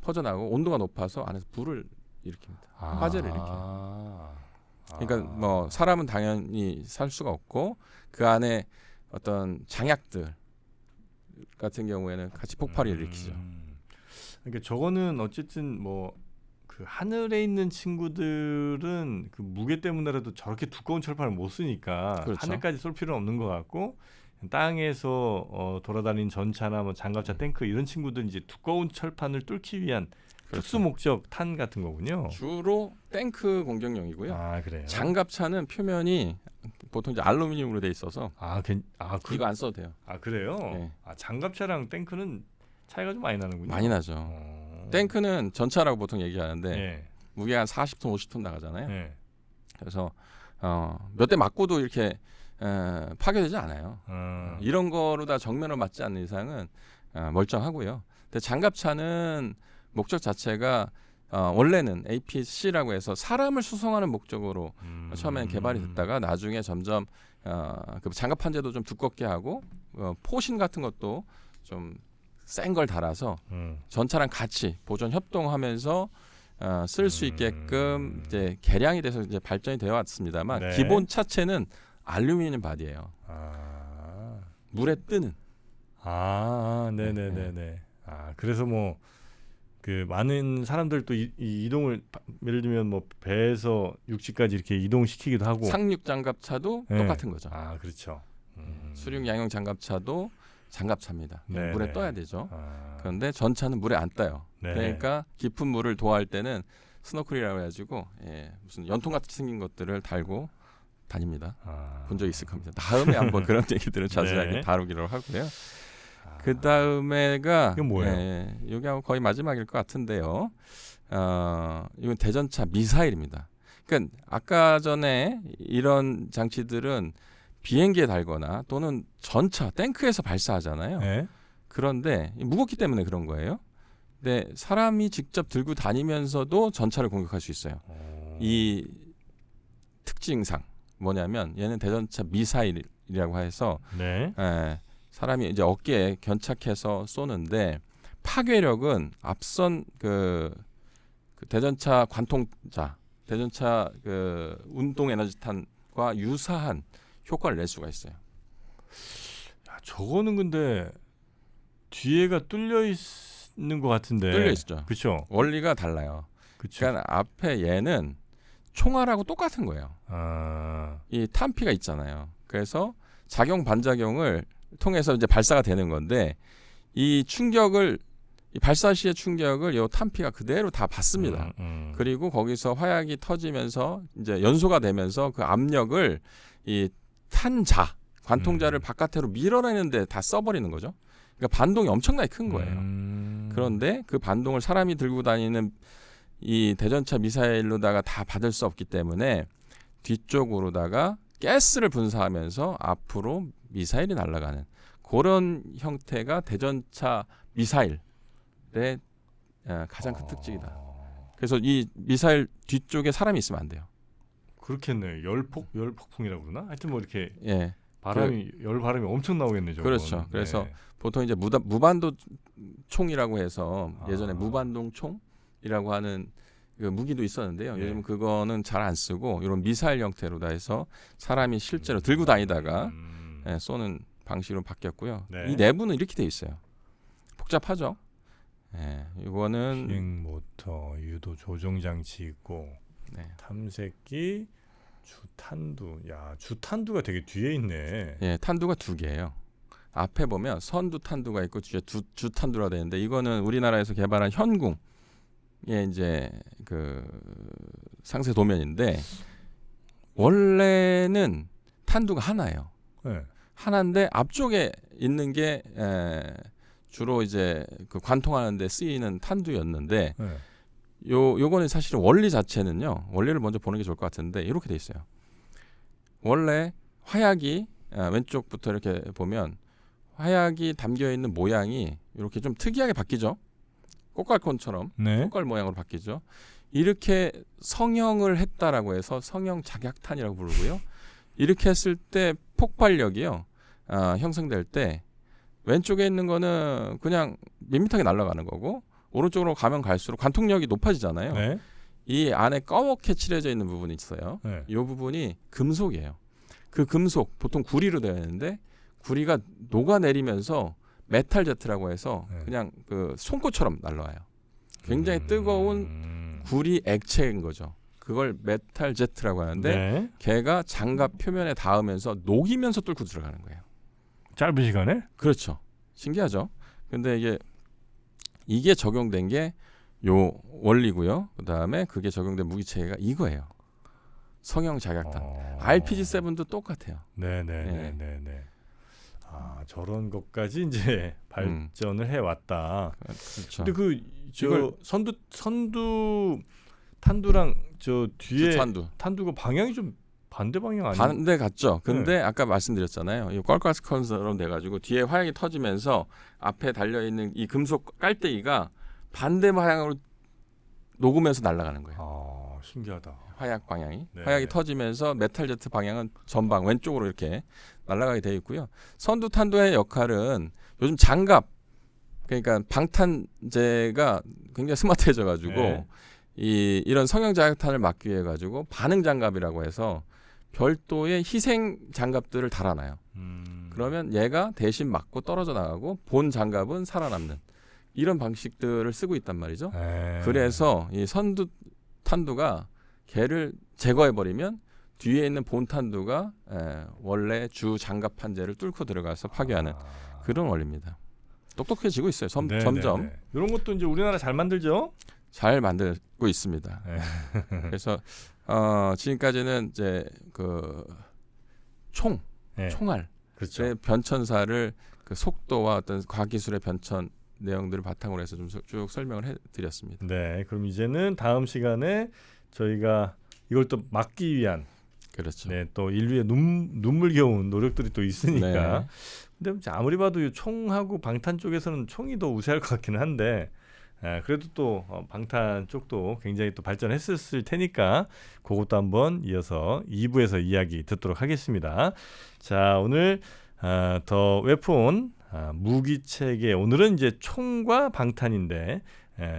퍼져나가고 온도가 높아서 안에서 불을 일으킵니다. 화재를 일으켜요. 그러니까 뭐 사람은 당연히 살 수가 없고 그 안에 어떤 장약들 같은 경우에는 같이 폭발을 일으키죠. 그러니까 저거는 어쨌든 뭐 그 하늘에 있는 친구들은 그 무게 때문에라도 저렇게 두꺼운 철판을 못 쓰니까 그렇죠. 하늘까지 쏠 필요는 없는 것 같고 땅에서 돌아다니는 전차나 뭐 장갑차, 탱크 이런 친구들 이제 두꺼운 철판을 뚫기 위한 특수 목적 탄 같은 거군요. 주로 탱크 공격용이고요. 그래요. 장갑차는 표면이 보통 이제 알루미늄으로 돼 있어서 이거 안 써도 돼요. 그래요? 네. 장갑차랑 탱크는 차이가 좀 많이 나는군요. 많이 나죠. 탱크는 전차라고 보통 얘기하는데 무게가 한 40톤, 50톤 나가잖아요. 그래서 몇 대 맞고도 이렇게 파괴되지 않아요. 이런 거로 다 정면으로 맞지 않는 이상은 멀쩡하고요. 근데 장갑차는 목적 자체가 원래는 APC라고 해서 사람을 수송하는 목적으로 처음엔 개발이 됐다가 나중에 점점 그 장갑 판재도 좀 두껍게 하고 포신 같은 것도 좀 센 걸 달아서 전차랑 같이 보존 협동하면서 쓸 수 있게끔 이제 개량이 돼서 이제 발전이 되어 왔습니다만 기본 차체는 알루미늄 바디예요. 물에 뜨는. 네네네네. 그래서 뭐 그 많은 사람들도 이동을 예를 들면 뭐 배에서 육지까지 이렇게 이동시키기도 하고 상륙 장갑차도 똑같은 거죠. 그렇죠. 수륙 양용 장갑차도 장갑차입니다. 물에 떠야 되죠. 그런데 전차는 물에 안 떠요. 그러니까 깊은 물을 도할 때는 스노클이라고 해가지고 무슨 연통 같이 생긴 것들을 달고 다닙니다. 본 적 있을 겁니다. 다음에 한번 그런 얘기들을 자세하게 다루기로 하고요. 그 다음에가 이건 뭐예요? 여기 하고 거의 마지막일 것 같은데요. 이건 대전차 미사일입니다. 그러니까 아까 전에 이런 장치들은 비행기에 달거나 또는 전차, 탱크에서 발사하잖아요. 그런데 무겁기 때문에 그런 거예요. 네, 사람이 직접 들고 다니면서도 전차를 공격할 수 있어요. 이 특징상 뭐냐면 얘는 대전차 미사일이라고 해서 네. 사람이 이제 어깨에 견착해서 쏘는데 파괴력은 앞선 그 대전차 관통자, 대전차 그 운동 에너지탄과 유사한 효과를 낼 수가 있어요. 야, 저거는 근데 뒤에가 뚫려 있는 것 같은데. 뚫려 있죠. 그렇죠. 원리가 달라요. 그렇죠. 그러니까 앞에 얘는 총알하고 똑같은 거예요. 이 탄피가 있잖아요. 그래서 작용 반작용을 통해서 이제 발사가 되는 건데 이 충격을 이 발사 시의 충격을 이 탄피가 그대로 다 받습니다. 그리고 거기서 화약이 터지면서 이제 연소가 되면서 그 압력을 이 탄자 관통자를 바깥으로 밀어내는데 다 써버리는 거죠. 그러니까 반동이 엄청나게 큰 거예요. 그런데 그 반동을 사람이 들고 다니는 이 대전차 미사일로다가 다 받을 수 없기 때문에 뒤쪽으로다가 가스를 분사하면서 앞으로 미사일이 날아가는 그런 형태가 대전차 미사일의 가장 큰 특징이다. 그래서 이 미사일 뒤쪽에 사람이 있으면 안 돼요. 그렇겠네요. 열폭풍이라고 그러나? 하여튼 뭐 이렇게 예. 열 바람이 엄청 나오겠네요. 저건. 그렇죠. 그래서 보통 이제 무반도 총이라고 해서 예전에 무반동 총이라고 하는 그 무기도 있었는데요. 요즘 그거는 잘 안 쓰고 이런 미사일 형태로 다 해서 사람이 실제로 들고 다니다가 쏘는 방식으로 바뀌었고요. 네. 이 내부는 이렇게 돼 있어요. 복잡하죠. 이거는 비행 모터, 유도 조종 장치 있고 탐색기, 주탄두. 야, 주탄두가 되게 뒤에 있네. 예, 탄두가 두 개예요. 앞에 보면 선두 탄두가 있고 뒤에 주탄두라 되는데 이거는 우리나라에서 개발한 현궁의 이제 그 상세 도면인데 원래는 탄두가 하나예요. 하나인데 앞쪽에 있는 게 주로 이제 그 관통하는 데 쓰이는 탄두였는데 요거는 사실은 원리 자체는요. 원리를 먼저 보는 게 좋을 것 같은데 이렇게 돼 있어요. 원래 화약이 왼쪽부터 이렇게 보면 화약이 담겨 있는 모양이 이렇게 좀 특이하게 바뀌죠. 꽃갈콘처럼 꽃갈 모양으로 바뀌죠. 이렇게 성형을 했다라고 해서 성형 작약탄이라고 부르고요. 이렇게 했을 때 폭발력이요. 형성될 때 왼쪽에 있는 거는 그냥 밋밋하게 날아가는 거고 오른쪽으로 가면 갈수록 관통력이 높아지잖아요. 이 안에 검게 칠해져 있는 부분이 있어요. 이 부분이 금속이에요. 그 금속 보통 구리로 되어 있는데 구리가 녹아내리면서 메탈 제트라고 해서 그냥 그 송곳처럼 날아와요. 굉장히 뜨거운 구리 액체인 거죠. 그걸 메탈 제트라고 하는데 걔가 장갑 표면에 닿으면서 녹이면서 뚫고 들어가는 거예요. 짧은 시간에? 그렇죠. 신기하죠. 근데 이게 적용된 게 요 원리고요. 그다음에 그게 적용된 무기 체계가 이거예요. 성형 작약탄. RPG-7도 똑같아요. 네네네네. 저런 것까지 이제 발전을 해 왔다. 그렇죠. 근데 선두 탄두랑 저 뒤에 탄두가 방향이 좀 반대 방향 아니에요? 반대 같죠. 근데 아까 말씀드렸잖아요. 이 껄껄스컨처럼 돼가지고 뒤에 화약이 터지면서 앞에 달려 있는 이 금속 깔때기가 반대 방향으로 녹으면서 날아가는 거예요. 신기하다. 화약 방향이 화약이 터지면서 메탈 제트 방향은 전방 왼쪽으로 이렇게 날아가게 되어 있고요. 선두 탄두의 역할은 요즘 장갑 그러니까 방탄제가 굉장히 스마트해져가지고 이런 성형 자격탄을 막기 위해 가지고 반응 장갑이라고 해서 별도의 희생 장갑들을 달아놔요. 그러면 얘가 대신 맞고 떨어져 나가고 본 장갑은 살아남는 이런 방식들을 쓰고 있단 말이죠. 그래서 이 선두 탄두가 걔를 제거해버리면 뒤에 있는 본 탄두가 원래 주 장갑 판재를 뚫고 들어가서 파괴하는 그런 원리입니다. 똑똑해지고 있어요. 점점. 이런 것도 이제 우리나라 잘 만들죠? 잘 만들고 있습니다. 그래서 지금까지는 이제 그 총알 그렇죠. 변천사를 그 속도와 어떤 과기술의 변천 내용들을 바탕으로 해서 좀 쭉 설명을 해드렸습니다. 네, 그럼 이제는 다음 시간에 저희가 이걸 또 막기 위한 그렇죠. 또 인류의 눈물겨운 노력들이 또 있으니까. 근데 아무리 봐도 이 총하고 방탄 쪽에서는 총이 더 우세할 것 같기는 한데 그래도 또 방탄 쪽도 굉장히 또 발전했을 테니까 그것도 한번 이어서 2부에서 이야기 듣도록 하겠습니다. 자, 오늘 더 웨폰 무기체계, 오늘은 이제 총과 방탄인데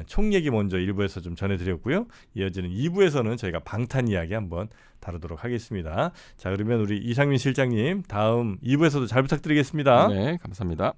총 얘기 먼저 1부에서 좀 전해드렸고요. 이어지는 2부에서는 저희가 방탄 이야기 한번 다루도록 하겠습니다. 자, 그러면 우리 이상민 실장님 다음 2부에서도 잘 부탁드리겠습니다. 네, 감사합니다.